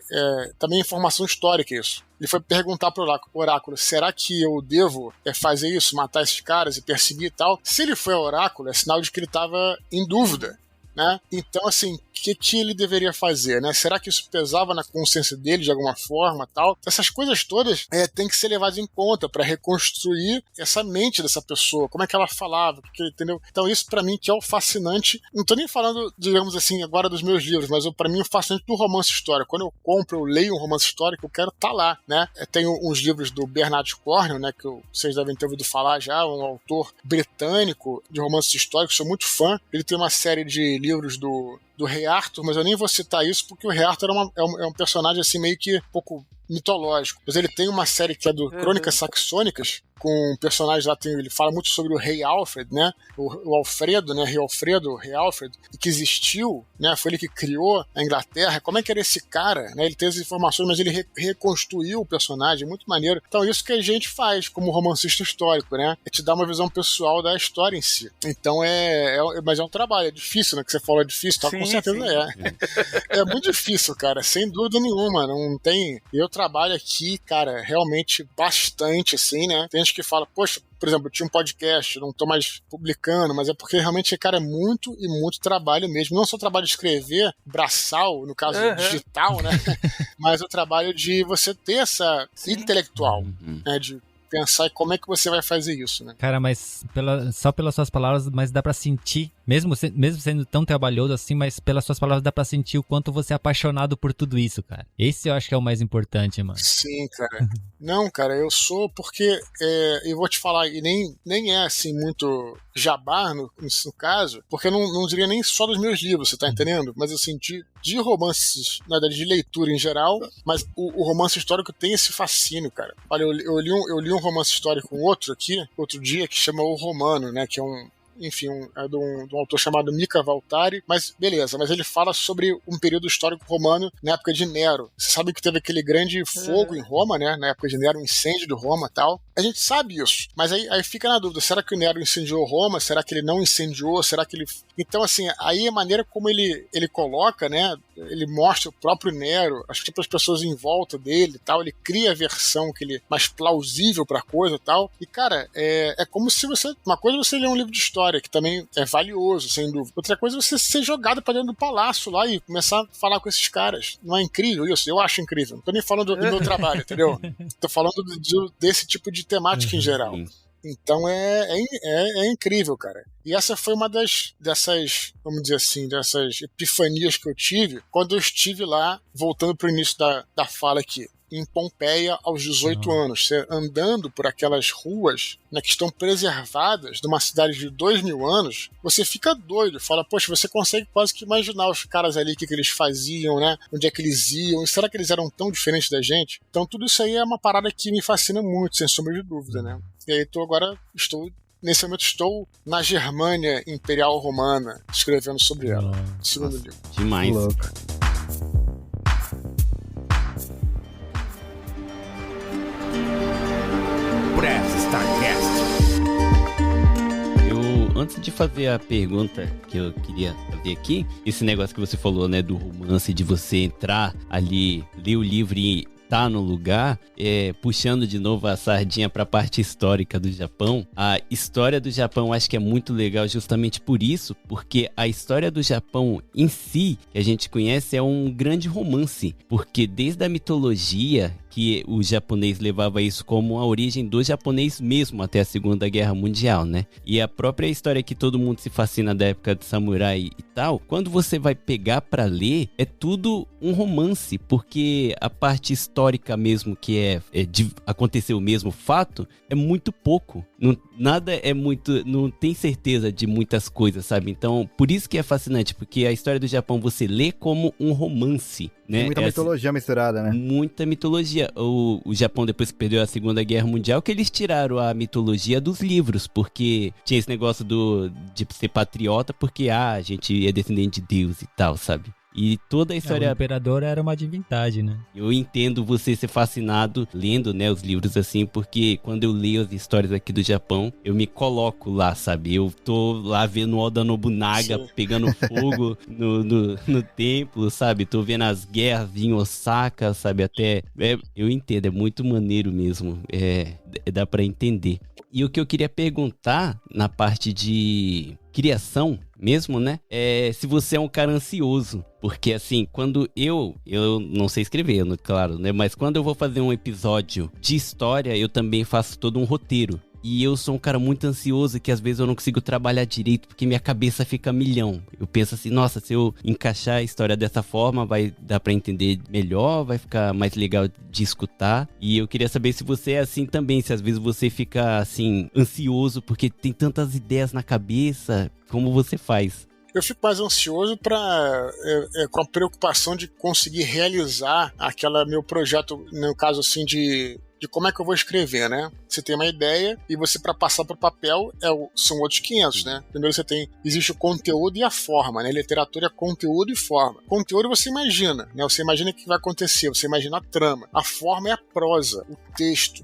Também informação histórica isso. Ele foi perguntar pro oráculo, será que eu devo fazer isso, matar esses caras e perseguir e tal? Se ele foi ao oráculo, é sinal de que ele estava em dúvida, né? Então, assim, o que ele deveria fazer, né? Será que isso pesava na consciência dele de alguma forma, tal? Essas coisas todas têm que ser levadas em conta para reconstruir essa mente dessa pessoa, como é que ela falava, entendeu? Então isso para mim que é o fascinante. Não tô nem falando, digamos assim, agora dos meus livros, mas para mim o fascinante do romance histórico. Quando eu compro, eu leio um romance histórico, eu quero estar lá, né? Tenho uns livros do Bernard Cornwell, né? Que vocês devem ter ouvido falar já, um autor britânico de romances históricos, sou muito fã. Ele tem uma série de livros do Rei Arthur, mas eu nem vou citar isso porque o Rei Arthur é um personagem assim meio que um pouco mitológico. Mas ele tem uma série que é do Crônicas Saxônicas, com personagens lá, ele fala muito sobre o rei Alfred, né? O Alfredo, né? Rei Alfredo, rei Alfred, que existiu, né? Foi ele que criou a Inglaterra. Como é que era esse cara, né? Ele tem as informações, mas ele reconstruiu o personagem, muito maneiro. Então isso que a gente faz como romancista histórico, né? É te dar uma visão pessoal da história em si. Então mas é um trabalho, é difícil, né? Que você falou, é difícil, tá? Com certeza é muito difícil, cara, sem dúvida nenhuma, não tem... Eu trabalho aqui, cara, realmente bastante, assim, né? Tem gente gente que fala, poxa, por exemplo, eu tinha um podcast, não tô mais publicando, mas é porque realmente, cara, é muito e muito trabalho mesmo. Não só o trabalho de escrever, braçal, no caso digital, né? Mas o trabalho de você ter essa intelectual, né? De pensar em como é que você vai fazer isso, né? Cara, mas só pelas suas palavras, mas dá pra sentir, mesmo sendo tão trabalhoso assim, mas pelas suas palavras dá pra sentir o quanto você é apaixonado por tudo isso, cara. Esse eu acho que é o mais importante, mano. Sim, cara. Não, cara, eu sou porque, eu vou te falar, e nem é assim muito jabá no caso, porque eu não diria nem só dos meus livros, você tá entendendo? Mas assim, de romances, na verdade, de leitura em geral, mas o romance histórico tem esse fascínio, cara. Olha, eu li um romance histórico outro dia, que chama O Romano, né, que é é de um autor chamado Mika Waltari, mas beleza, mas ele fala sobre um período histórico romano na época de Nero. Você sabe que teve aquele grande fogo em Roma, né, na época de Nero, um incêndio de Roma e tal. A gente sabe isso, mas aí fica na dúvida, será que o Nero incendiou Roma? Será que ele não incendiou? Será que ele... Então, assim, aí a maneira como ele coloca, né, ele mostra o próprio Nero, as pessoas em volta dele e tal, ele cria a versão que ele mais plausível pra coisa e tal, e cara, é como se uma coisa é você ler um livro de história, que também é valioso, sem dúvida, outra coisa é você ser jogado pra dentro do palácio lá e começar a falar com esses caras. Não é incrível isso? Eu acho incrível, não tô nem falando do meu trabalho, entendeu? Tô falando desse tipo de temática em geral. Então é incrível, cara. E essa foi uma dessas, vamos dizer assim, dessas epifanias que eu tive quando eu estive lá, voltando pro início da fala aqui, em Pompeia aos 18 anos. Você andando por aquelas ruas, né, que estão preservadas de uma cidade de 2.000 anos, você fica doido. Fala, poxa, você consegue quase que imaginar os caras ali, o que eles faziam, né? Onde é que eles iam? E será que eles eram tão diferentes da gente? Então tudo isso aí é uma parada que me fascina muito, sem sombra de dúvida, né? E aí nesse momento estou na Germânia Imperial Romana, escrevendo sobre ela. Segundo livro. Demais. Louco. Press StarCast. Antes de fazer a pergunta que eu queria fazer aqui, esse negócio que você falou, né, do romance, de você entrar ali, ler o livro e tá no lugar, puxando de novo a sardinha para a parte histórica do Japão. A história do Japão acho que é muito legal justamente por isso, porque a história do Japão em si, que a gente conhece, é um grande romance, porque desde a mitologia, que o japonês levava isso como a origem do japonês mesmo até a Segunda Guerra Mundial, né? E a própria história que todo mundo se fascina da época de samurai e tal, quando você vai pegar pra ler, é tudo um romance, porque a parte histórica mesmo, que de acontecer o mesmo fato, é muito pouco. Nada é muito... Não tem certeza de muitas coisas, sabe? Então, por isso que é fascinante, porque a história do Japão você lê como um romance, né? Tem muita mitologia misturada, né? Muita mitologia. O Japão, depois que perdeu a Segunda Guerra Mundial, que eles tiraram a mitologia dos livros, porque tinha esse negócio de ser patriota, porque a gente é descendente de Deus e tal, sabe? E toda a história... O imperador era uma divindade, né? Eu entendo você ser fascinado lendo, né, os livros assim, porque quando eu leio as histórias aqui do Japão, eu me coloco lá, sabe? Eu tô lá vendo o Oda Nobunaga pegando fogo no templo, sabe? Tô vendo as guerras em Osaka, sabe? Eu entendo, é muito maneiro mesmo. Dá pra entender. E o que eu queria perguntar na parte de criação mesmo, né? Se você é um cara ansioso. Porque assim, quando eu não sei escrever, claro, né? Mas quando eu vou fazer um episódio de história, eu também faço todo um roteiro. E eu sou um cara muito ansioso que às vezes eu não consigo trabalhar direito porque minha cabeça fica a milhão. Eu penso assim, nossa, se eu encaixar a história dessa forma vai dar pra entender melhor, vai ficar mais legal de escutar. E eu queria saber se você é assim também, se às vezes você fica assim, ansioso porque tem tantas ideias na cabeça, como você faz? Eu fico mais ansioso com a preocupação de conseguir realizar meu projeto, no caso assim, de como é que eu vou escrever, né? Você tem uma ideia e você, para passar para o papel, são outros 500, né? Primeiro existe o conteúdo e a forma, né? Literatura é conteúdo e forma. Conteúdo você imagina, né? Você imagina o que vai acontecer, você imagina a trama. A forma é a prosa, o texto,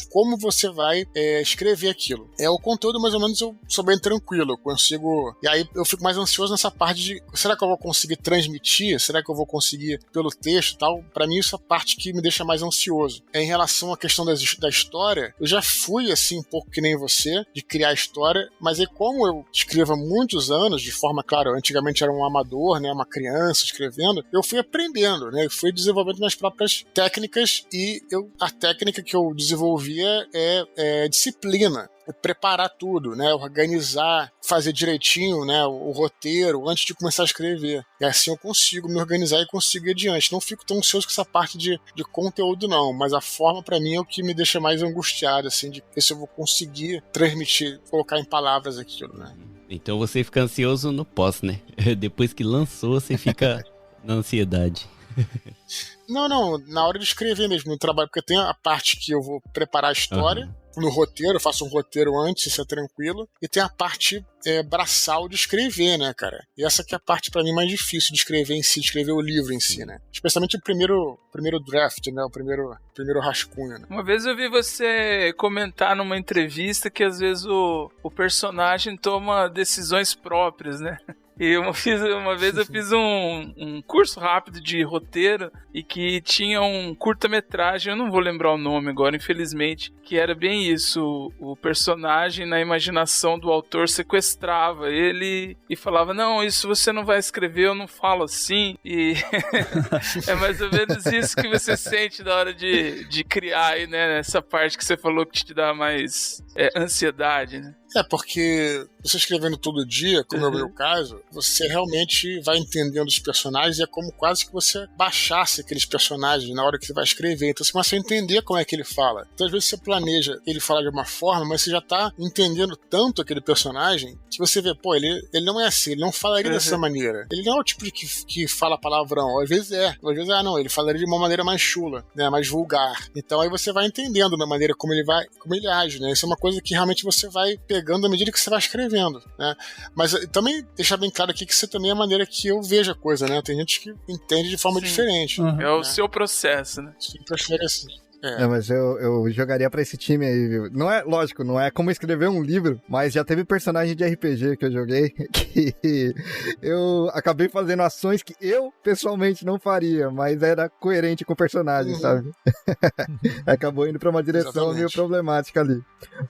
como você vai escrever aquilo. O conteúdo, mais ou menos, eu sou bem tranquilo, eu consigo... E aí eu fico mais ansioso nessa parte de, será que eu vou conseguir transmitir? Será que eu vou conseguir pelo texto e tal? Para mim, isso é a parte que me deixa mais ansioso. em relação à questão da história, eu já fui assim um pouco que nem você, de criar história, mas aí como eu escrevo há muitos anos, de forma, claro, antigamente era um amador, né, uma criança escrevendo, eu fui aprendendo, né, eu fui desenvolvendo minhas próprias técnicas e a técnica que eu desenvolvia é disciplina. Preparar tudo, né, organizar, fazer direitinho, né, o roteiro antes de começar a escrever. E assim eu consigo me organizar e consigo ir adiante. Não fico tão ansioso com essa parte de conteúdo não, mas a forma pra mim é o que me deixa mais angustiado, assim, de ver se eu vou conseguir transmitir, colocar em palavras aquilo, né. Então você fica ansioso no pós, né? Depois que lançou, você fica na ansiedade. Não, na hora de escrever mesmo, no trabalho, porque tem a parte que eu vou preparar a história, no roteiro, eu faço um roteiro antes, isso é tranquilo, e tem a parte braçal de escrever, né, cara? E essa que é a parte pra mim mais difícil de escrever em si, de escrever o livro em si, né? Especialmente o primeiro draft, né? O primeiro rascunho, né? Uma vez eu vi você comentar numa entrevista que às vezes o personagem toma decisões próprias, né? E uma vez eu fiz um curso rápido de roteiro e que tinha um curta-metragem, eu não vou lembrar o nome agora, infelizmente, que era bem isso, o personagem na imaginação do autor sequestrava ele e falava, não, isso você não vai escrever, eu não falo assim, e é mais ou menos isso que você sente na hora de criar aí, né, essa parte que você falou que te dá mais ansiedade, né? Porque você escrevendo todo dia, como é o meu caso, você realmente vai entendendo os personagens e é como quase que você baixasse aqueles personagens na hora que você vai escrever. Então você começa a entender como é que ele fala. Então às vezes você planeja ele falar de uma forma, mas você já tá entendendo tanto aquele personagem que você vê, pô, ele não é assim, ele não falaria dessa maneira. Ele não é o tipo de que fala palavrão. Às vezes não, ele falaria de uma maneira mais chula, né, mais vulgar. Então aí você vai entendendo da maneira como ele age, né? Isso é uma coisa que realmente você vai pegando à medida que você vai escrevendo, né? Mas também deixar bem claro aqui que isso também é a maneira que eu vejo a coisa, né? Tem gente que entende de forma diferente. É o seu processo, né? Sim, prefere assim. Mas eu jogaria pra esse time aí, viu? Não é, lógico, não é como escrever um livro, mas já teve personagem de RPG que eu joguei que eu acabei fazendo ações que eu, pessoalmente, não faria, mas era coerente com o personagem, sabe? Acabou indo pra uma direção meio problemática ali.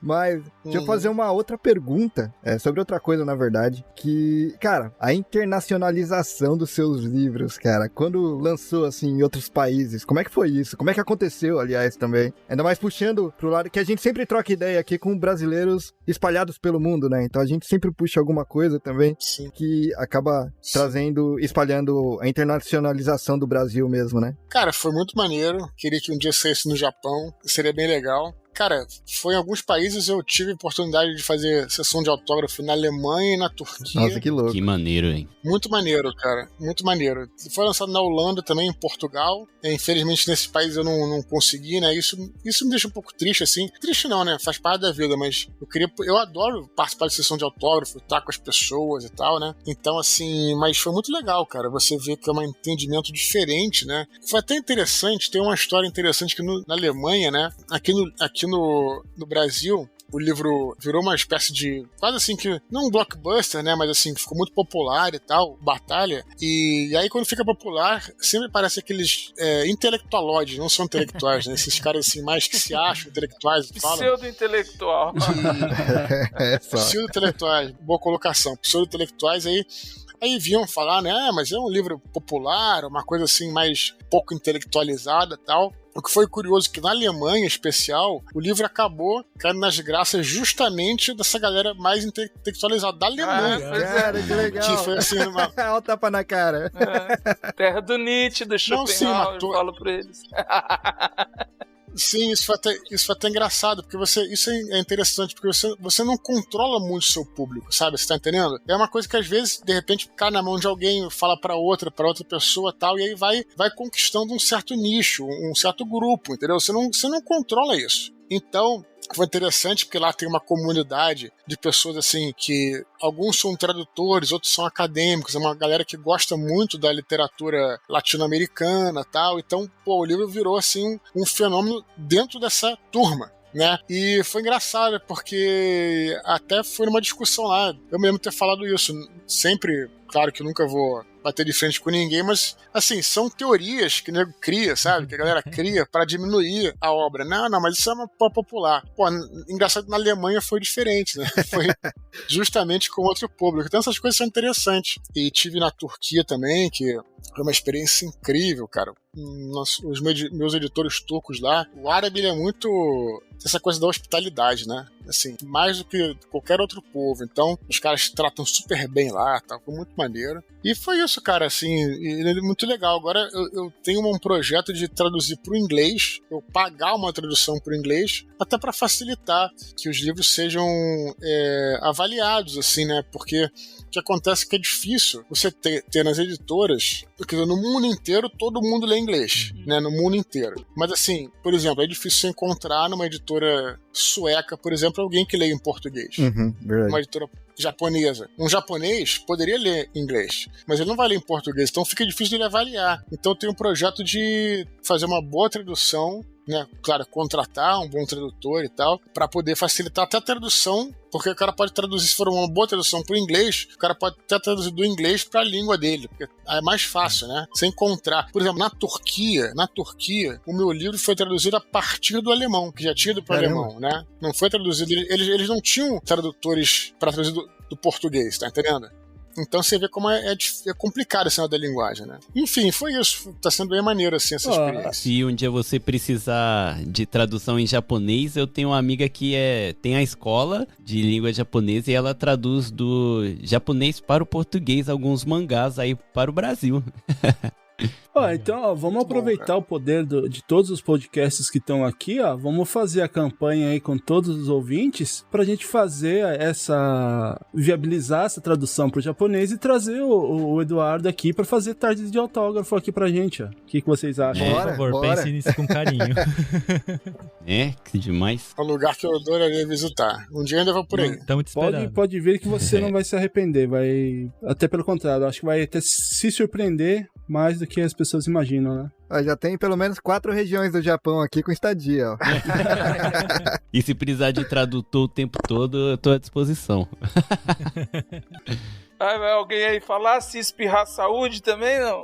Mas, deixa eu fazer uma outra pergunta, sobre outra coisa, na verdade, que, cara, a internacionalização dos seus livros, cara, quando lançou, assim, em outros países, como é que foi isso? Como é que aconteceu, aliás, também? Ainda mais puxando pro lado que a gente sempre troca ideia aqui com brasileiros espalhados pelo mundo, né? Então a gente sempre puxa alguma coisa também que acaba espalhando a internacionalização do Brasil mesmo, né? Cara, foi muito maneiro. Queria que um dia saísse no Japão. Seria bem legal. Cara, foi em alguns países eu tive a oportunidade de fazer sessão de autógrafo na Alemanha e na Turquia. Nossa, que louco. Que maneiro, hein? Muito maneiro, cara. Muito maneiro. Foi lançado na Holanda também, em Portugal. Infelizmente, nesse país eu não consegui, né? Isso me deixa um pouco triste, assim. Triste não, né? Faz parte da vida, mas eu adoro participar de sessão de autógrafo, estar com as pessoas e tal, né? Então, assim, mas foi muito legal, cara. Você vê que é um entendimento diferente, né? Foi até interessante, tem uma história interessante que na Alemanha, né? Aqui no Brasil, o livro virou uma espécie de, quase assim que, não um blockbuster, né, mas assim, ficou muito popular e tal, batalha, e aí quando fica popular, sempre parece aqueles intelectualoides, não são intelectuais, né, esses caras assim, mais que se acham intelectuais e falam. Pseudo-intelectual. Pseudo-intelectuais, boa colocação, pseudo-intelectuais aí vinham falar, né, mas é um livro popular, uma coisa assim mais pouco intelectualizada e tal. O que foi curioso é que na Alemanha, em especial, o livro acabou caindo nas graças justamente dessa galera mais intelectualizada da Alemanha. Cara, que legal. Que foi assim, olha o tapa na cara. Terra do Nietzsche, do Schopenhauer, eu falo pra eles. Sim, isso foi até engraçado, porque isso é interessante, porque você não controla muito o seu público, sabe? Você tá entendendo? É uma coisa que às vezes, de repente, cai na mão de alguém, fala pra outra pessoa tal, e aí vai conquistando um certo nicho, um certo grupo, entendeu? Você não controla isso. Então, foi interessante porque lá tem uma comunidade de pessoas assim que alguns são tradutores, outros são acadêmicos, é uma galera que gosta muito da literatura latino-americana e tal. Então, o livro virou assim um fenômeno dentro dessa turma, né? E foi engraçado porque até foi numa discussão lá, eu mesmo ter falado isso, sempre claro que nunca vou bater de frente com ninguém, mas, assim, são teorias que o nego cria, sabe? Que a galera cria para diminuir a obra. Não, mas isso é uma popular. Pô, engraçado, na Alemanha foi diferente, né? Foi justamente com outro público. Então essas coisas são interessantes. E tive na Turquia também, que foi uma experiência incrível, cara. Os meus editores turcos lá, o árabe, ele é muito essa coisa da hospitalidade, né? Assim, mais do que qualquer outro povo. Então, os caras tratam super bem lá, tá? Foi muito maneiro. E foi isso, cara, assim, é muito legal. Agora eu tenho um projeto de traduzir pro inglês, eu pagar uma tradução pro inglês, até para facilitar que os livros sejam avaliados, assim, né? Porque o que acontece é que é difícil você ter nas editoras, porque no mundo inteiro todo mundo lê inglês, né? No mundo inteiro. Mas assim, por exemplo, é difícil você encontrar numa editora sueca, por exemplo, alguém que lê em português. Verdade. Uma editora japonesa. Um japonês poderia ler inglês, mas ele não vai ler em português, então fica difícil de ele avaliar. Então eu tenho um projeto de fazer uma boa tradução, né? Claro, contratar um bom tradutor e tal, para poder facilitar até a tradução, porque o cara pode traduzir, se for uma boa tradução para o inglês, o cara pode até traduzir do inglês para a língua dele, porque é mais fácil, né? Você encontrar. Por exemplo, na Turquia, o meu livro foi traduzido a partir do alemão, que já tinha ido para o alemão, né? Não foi traduzido, eles não tinham tradutores para traduzir do português, tá entendendo? Então você vê como é complicado esse negócio da linguagem, né? Enfim, foi isso. Tá sendo bem maneiro, assim, essa experiência. Se um dia você precisar de tradução em japonês, eu tenho uma amiga que tem a escola de língua japonesa e ela traduz do japonês para o português alguns mangás aí para o Brasil. Então, vamos aproveitar o poder de todos os podcasts que estão aqui, vamos fazer a campanha aí com todos os ouvintes pra gente fazer viabilizar essa tradução pro japonês e trazer o Eduardo aqui pra fazer tardes de autógrafo aqui pra gente, O que vocês acham? Por favor, pense nisso com carinho. Que demais. É um lugar que eu adoraria visitar. Um dia ainda vou por aí. Estamos te esperando. Pode vir que você não vai se arrepender, até pelo contrário, acho que vai até se surpreender mais do que as pessoas imaginam, né? Já tem pelo menos 4 regiões do Japão aqui com estadia, ó. E se precisar de tradutor o tempo todo, eu tô à disposição. Vai alguém aí falar se espirrar saúde também, não?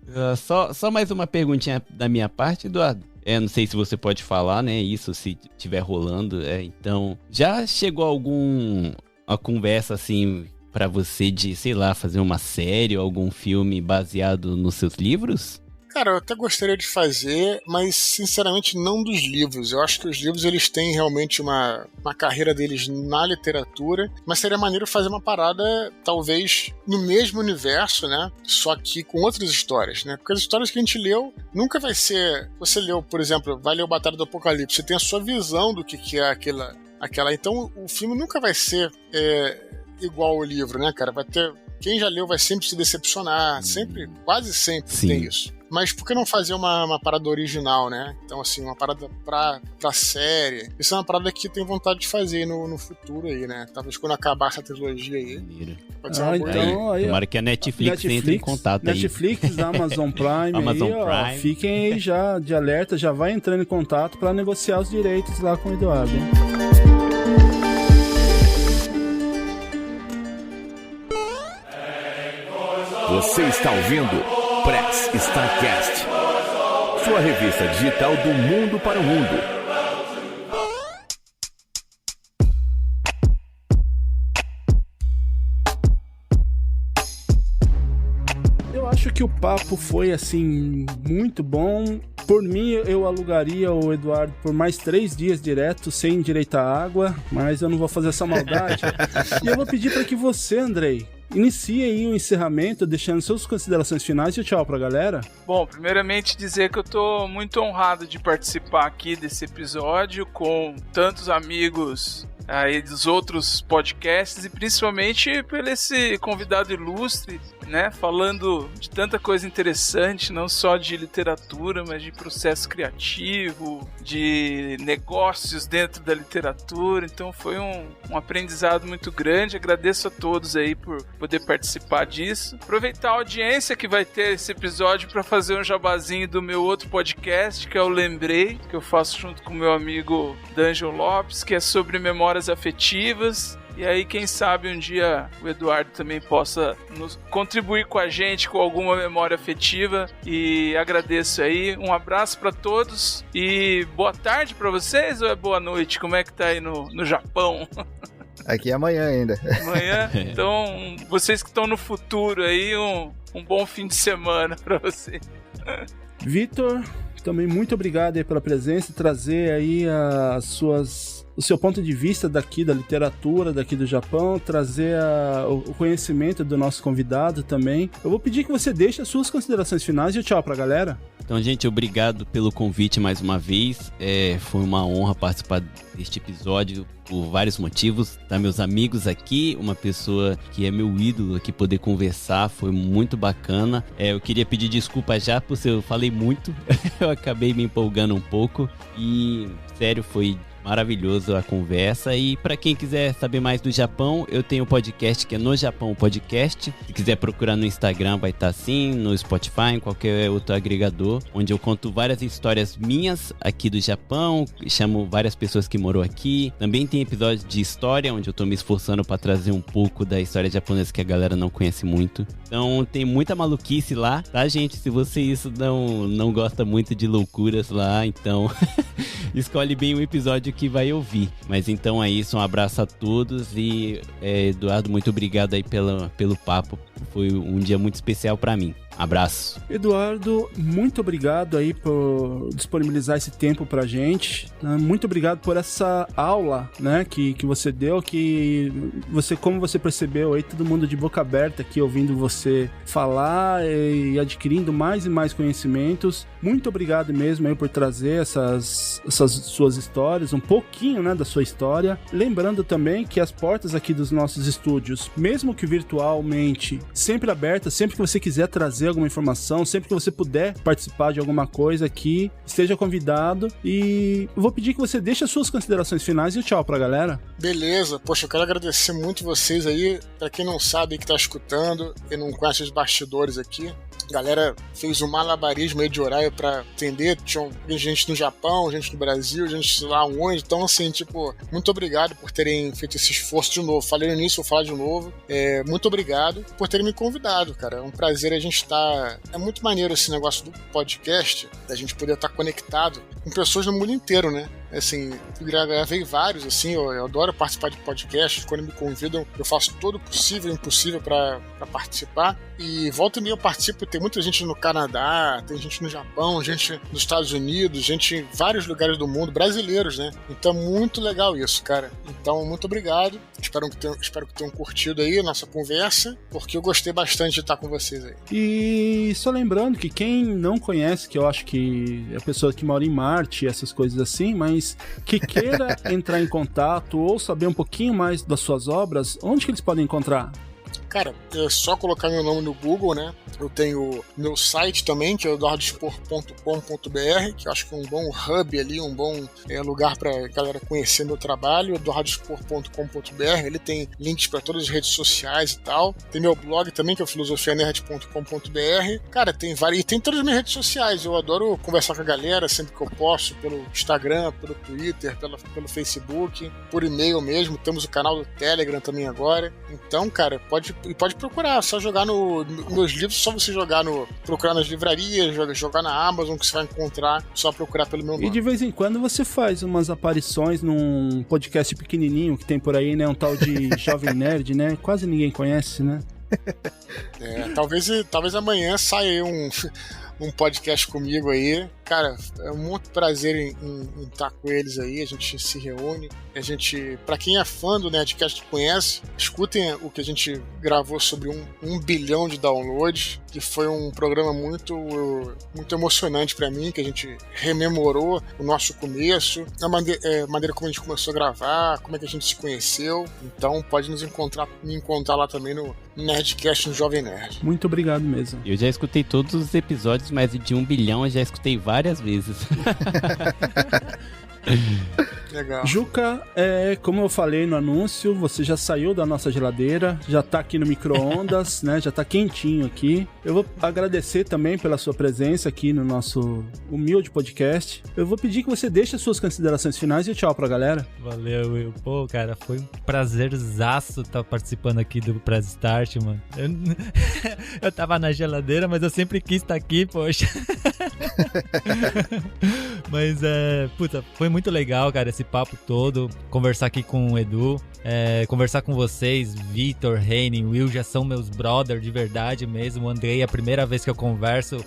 Tudo. Só mais uma perguntinha da minha parte, Eduardo. Não sei se você pode falar, né? Isso, se tiver rolando. Então, já chegou alguma conversa, assim, pra você de, sei lá, fazer uma série ou algum filme baseado nos seus livros? Cara, eu até gostaria de fazer, mas sinceramente não dos livros. Eu acho que os livros eles têm realmente uma carreira deles na literatura, mas seria maneiro fazer uma parada talvez no mesmo universo, né? Só que com outras histórias, né? Porque as histórias que a gente leu nunca vai ser... Você leu, por exemplo, vai ler o Batalha do Apocalipse, você tem a sua visão do que é aquela... Então o filme nunca vai ser igual ao livro, né, cara? Vai ter... Quem já leu vai sempre se decepcionar, sempre, quase sempre tem isso. Mas por que não fazer uma parada original, né? Então, assim, uma parada pra série. Isso é uma parada que eu tenho vontade de fazer no futuro aí, né? Talvez quando acabar essa trilogia aí. Pode ser uma boa ideia. Tomara que a Netflix entre em contato Netflix, Amazon Prime, Amazon aí, Prime. Fiquem aí já de alerta, já vai entrando em contato pra negociar os direitos lá com o Eduardo, hein? Você está ouvindo Press Starcast, sua revista digital do mundo para o mundo. Eu acho que o papo foi, assim, muito bom. Por mim, eu alugaria o Eduardo por mais 3 dias direto, sem direito à água, mas eu não vou fazer essa maldade. E eu vou pedir para que você, Andrei, inicie aí o encerramento, deixando suas considerações finais e tchau pra galera. Bom, primeiramente dizer que eu tô muito honrado de participar aqui desse episódio com tantos amigos aí dos outros podcasts e principalmente por esse convidado ilustre. né? Falando de tanta coisa interessante, não só de literatura, mas de processo criativo, de negócios dentro da literatura. Então foi um aprendizado muito grande. Agradeço a todos aí por poder participar disso. Aproveitar a audiência que vai ter esse episódio para fazer um jabazinho do meu outro podcast, que é o Lembrei, que eu faço junto com o meu amigo D'Angelo Lopes, que é sobre memórias afetivas. E aí, quem sabe um dia o Eduardo também possa nos contribuir com a gente com alguma memória afetiva. E agradeço aí. Um abraço para todos e boa tarde para vocês ou é boa noite? Como é que tá aí no Japão? Aqui é amanhã ainda. Amanhã? Então, vocês que estão no futuro aí, um bom fim de semana para vocês. Vitor, também muito obrigado aí pela presença e trazer aí o seu ponto de vista daqui da literatura, daqui do Japão, trazer o conhecimento do nosso convidado também. Eu vou pedir que você deixe as suas considerações finais e o tchau pra galera. Então, gente, obrigado pelo convite mais uma vez. Foi uma honra participar deste episódio por vários motivos. Tá, meus amigos aqui, uma pessoa que é meu ídolo aqui, poder conversar, foi muito bacana. Eu queria pedir desculpa já, porque eu falei muito. Eu acabei me empolgando um pouco e, sério, foi maravilhoso a conversa. E para quem quiser saber mais do Japão, eu tenho um podcast que é No Japão Podcast. Se quiser procurar no Instagram, vai estar assim, no Spotify, em qualquer outro agregador, onde eu conto várias histórias minhas aqui do Japão, chamo várias pessoas que moram aqui. Também tem episódios de história, onde eu tô me esforçando para trazer um pouco da história japonesa que a galera não conhece muito. Então tem muita maluquice lá, tá, gente? Se você não gosta muito de loucuras lá, então escolhe bem o episódio que vai ouvir. Mas então é isso, um abraço a todos e Eduardo, muito obrigado aí pelo papo, foi um dia muito especial pra mim. Abraço. Eduardo, muito obrigado aí por disponibilizar esse tempo pra gente. Muito obrigado por essa aula, né, que você deu, que você, como você percebeu aí, todo mundo de boca aberta aqui ouvindo você falar e adquirindo mais e mais conhecimentos. Muito obrigado mesmo aí por trazer essas suas histórias, um pouquinho, né, da sua história. Lembrando também que as portas aqui dos nossos estúdios, mesmo que virtualmente, sempre abertas, sempre que você quiser trazer alguma informação, sempre que você puder participar de alguma coisa aqui, esteja convidado. E eu vou pedir que você deixe as suas considerações finais e o tchau pra galera. Beleza, poxa, eu quero agradecer muito vocês aí. Pra quem não sabe que tá escutando e não conhece os bastidores aqui, a galera fez um malabarismo aí de horário pra atender. Tinha gente no Japão, gente no Brasil, gente lá onde. Então, assim, tipo, muito obrigado por terem feito esse esforço de novo. Falei no início, vou falar de novo. Muito obrigado por terem me convidado, cara. É um prazer a gente estar. É muito maneiro esse negócio do podcast, da gente poder estar conectado com pessoas no mundo inteiro, né? Assim, eu gravei vários, assim, eu adoro participar de podcasts. Quando me convidam, eu faço todo o possível e impossível para participar. E volta e meia eu participo, tem muita gente no Canadá, tem gente no Japão, gente nos Estados Unidos, gente em vários lugares do mundo, brasileiros, né? Então, muito legal isso, cara. Então, muito obrigado. Espero que tenham curtido aí a nossa conversa, porque eu gostei bastante de estar com vocês aí. E só lembrando que quem não conhece, que eu acho que é a pessoa que mora em Marte, essas coisas assim, mas que queira entrar em contato ou saber um pouquinho mais das suas obras, onde que eles podem encontrar? Cara, é só colocar meu nome no Google, né? Eu tenho meu site também, que é eduardospor.com.br, que eu acho que é um bom hub ali, um bom lugar pra galera conhecer meu trabalho, eduardospor.com.br. Ele tem links pra todas as redes sociais e tal. Tem meu blog também, que é filosofianerd.com.br. Cara, tem várias. E tem todas as minhas redes sociais. Eu adoro conversar com a galera sempre que eu posso, pelo Instagram, pelo Twitter, pelo Facebook, por e-mail mesmo. Temos o canal do Telegram também agora. Então, cara, pode procurar, só jogar meus livros, só você procurar nas livrarias, jogar na Amazon, que você vai encontrar, só procurar pelo meu nome. E de vez em quando você faz umas aparições num podcast pequenininho que tem por aí, né, um tal de Jovem Nerd, né, quase ninguém conhece, né? Talvez amanhã saia aí um podcast comigo aí, cara, é muito prazer em estar com eles aí, a gente se reúne, a gente, pra quem é fã do Nerdcast conhece, escutem o que a gente gravou sobre 1 bilhão de downloads, que foi um programa muito emocionante pra mim, que a gente rememorou o nosso começo, a maneira como a gente começou a gravar, como é que a gente se conheceu. Então pode me encontrar lá também no Nerdcast, no Jovem Nerd. Muito obrigado mesmo. Eu já escutei todos os episódios, mas de 1 bilhão eu já escutei várias vezes. Legal. Juca, como eu falei no anúncio, você já saiu da nossa geladeira, já tá aqui no micro-ondas, né? Já tá quentinho aqui. Eu vou agradecer também pela sua presença aqui no nosso humilde podcast. Eu vou pedir que você deixe as suas considerações finais e tchau pra galera. Valeu, Will. Pô, cara, foi um prazerzaço estar participando aqui do Press Start, mano. Eu tava na geladeira, mas eu sempre quis estar aqui, poxa. Mas, puta, foi muito legal, cara, esse papo todo, conversar aqui com o Edu, conversar com vocês, Vitor, Heine, Will, já são meus brother de verdade mesmo. O Andrei é a primeira vez que eu converso,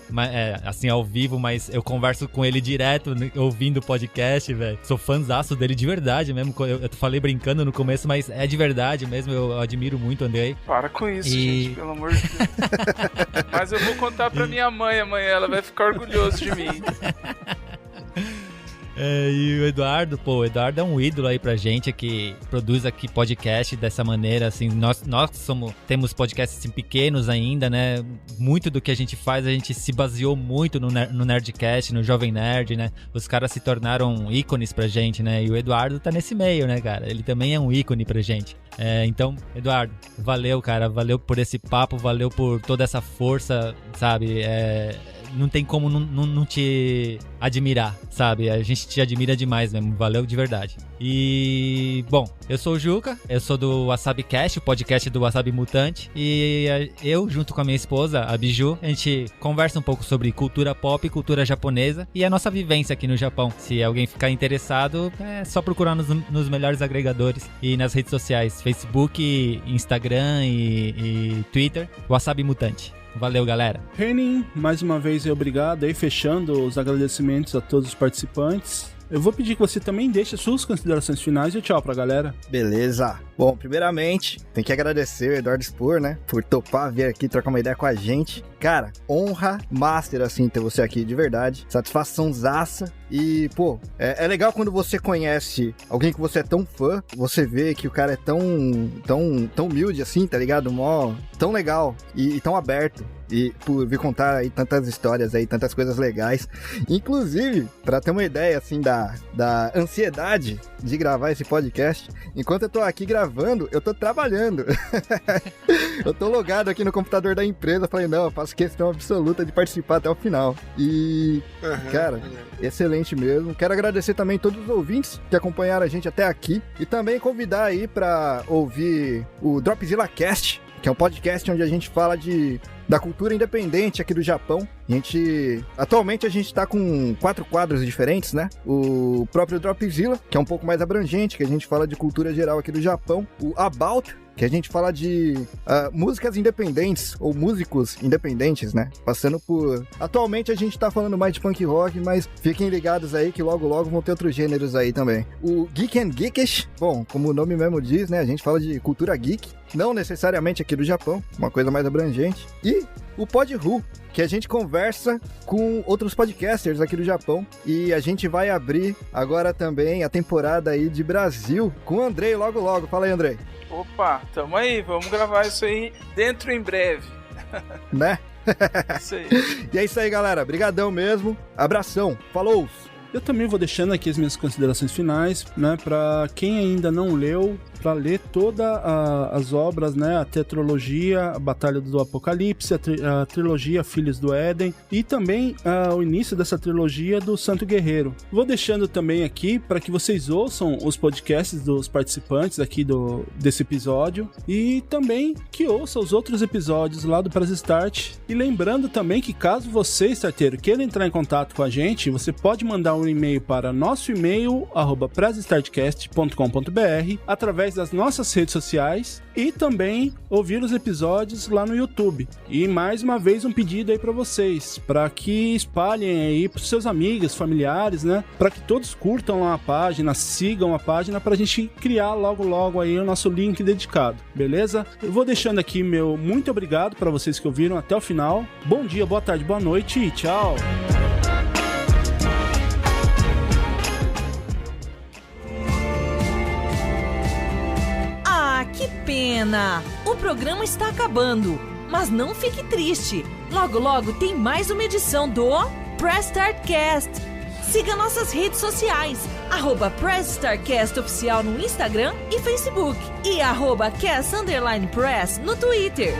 assim, ao vivo, mas eu converso com ele direto, ouvindo o podcast, velho. Sou fãzaço dele de verdade mesmo, eu falei brincando no começo, mas é de verdade mesmo, eu admiro muito o Andrei. Para com isso, gente, pelo amor de Deus. Mas eu vou contar pra minha mãe amanhã, ela vai ficar orgulhosa de mim. E o Eduardo, o Eduardo é um ídolo aí pra gente, que produz aqui podcast dessa maneira, assim, nós temos podcasts assim, pequenos ainda, né, muito do que a gente faz, a gente se baseou muito no Nerdcast, no Jovem Nerd, né, os caras se tornaram ícones pra gente, né, e o Eduardo tá nesse meio, né, cara, ele também é um ícone pra gente. Então, Eduardo, valeu, cara, valeu por esse papo, valeu por toda essa força, sabe, não tem como não te admirar, sabe? A gente te admira demais mesmo, valeu de verdade. E, bom, eu sou o Juca, eu sou do Wasabi Cast, o podcast do Wasabi Mutante, e eu, junto com a minha esposa, a Biju, a gente conversa um pouco sobre cultura pop, cultura japonesa e a nossa vivência aqui no Japão. Se alguém ficar interessado, é só procurar nos melhores agregadores e nas redes sociais, Facebook, Instagram e Twitter, Wasabi Mutante. Valeu, galera. Henning, mais uma vez obrigado aí, fechando os agradecimentos a todos os participantes. Eu vou pedir que você também deixe as suas considerações finais e tchau pra galera. Beleza. Bom, primeiramente, tem que agradecer o Eduardo Spohr, né, por topar vir aqui trocar uma ideia com a gente. Cara, honra master, assim, ter você aqui, de verdade. Satisfaçãozaça. E, pô, é legal quando você conhece alguém que você é tão fã, você vê que o cara é tão humilde, assim, tá ligado? Tão legal e tão aberto. E por vir contar aí tantas histórias aí, tantas coisas legais. Inclusive, pra ter uma ideia, assim, da ansiedade de gravar esse podcast, enquanto eu tô aqui gravando, eu tô trabalhando. Eu tô logado aqui no computador da empresa, falei, não, eu faço questão absoluta de participar até o final. E, cara, excelente mesmo. Quero agradecer também todos os ouvintes que acompanharam a gente até aqui. E também convidar aí pra ouvir o Dropzilla Cast, que é um podcast onde a gente fala da cultura independente aqui do Japão. Atualmente a gente tá com 4 quadros diferentes, né? O próprio Dropzilla, que é um pouco mais abrangente, que a gente fala de cultura geral aqui do Japão. O About, que a gente fala de músicas independentes, ou músicos independentes, né? Passando por... Atualmente a gente tá falando mais de punk rock, mas fiquem ligados aí que logo vão ter outros gêneros aí também. O Geek and Geekish, bom, como o nome mesmo diz, né? A gente fala de cultura geek, não necessariamente aqui do Japão, uma coisa mais abrangente. E o Podru, que a gente conversa com outros podcasters aqui do Japão. E a gente vai abrir agora também a temporada aí de Brasil com o Andrei logo. Fala aí, Andrei. Opa, tamo aí, vamos gravar isso aí dentro em breve. Né? Isso aí. E é isso aí, galera. Brigadão mesmo. Abração. Falou! Eu também vou deixando aqui as minhas considerações finais, né, pra quem ainda não leu, pra ler todas as obras, né, a tetralogia, a Batalha do Apocalipse, a trilogia Filhos do Éden e também o início dessa trilogia do Santo Guerreiro. Vou deixando também aqui para que vocês ouçam os podcasts dos participantes aqui desse episódio e também que ouçam os outros episódios lá do Press Start. E lembrando também que caso você, starteiro, queira entrar em contato com a gente, você pode mandar um um e-mail para nosso e-mail @presstartcast.com.br, através das nossas redes sociais e também ouvir os episódios lá no YouTube. E mais uma vez um pedido aí para vocês, para que espalhem aí para seus amigos, familiares, né? Para que todos curtam lá a página, sigam a página, para a gente criar logo aí o nosso link dedicado, beleza? Eu vou deixando aqui meu muito obrigado para vocês que ouviram até o final. Bom dia, boa tarde, boa noite e tchau! Que pena! O programa está acabando, mas não fique triste. Logo tem mais uma edição do Press Start Cast. Siga nossas redes sociais, @Press Start Cast oficial no Instagram e Facebook e @Cast_Press no Twitter.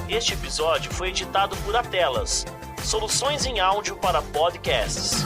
Este episódio foi editado por Atelas, soluções em áudio para podcasts.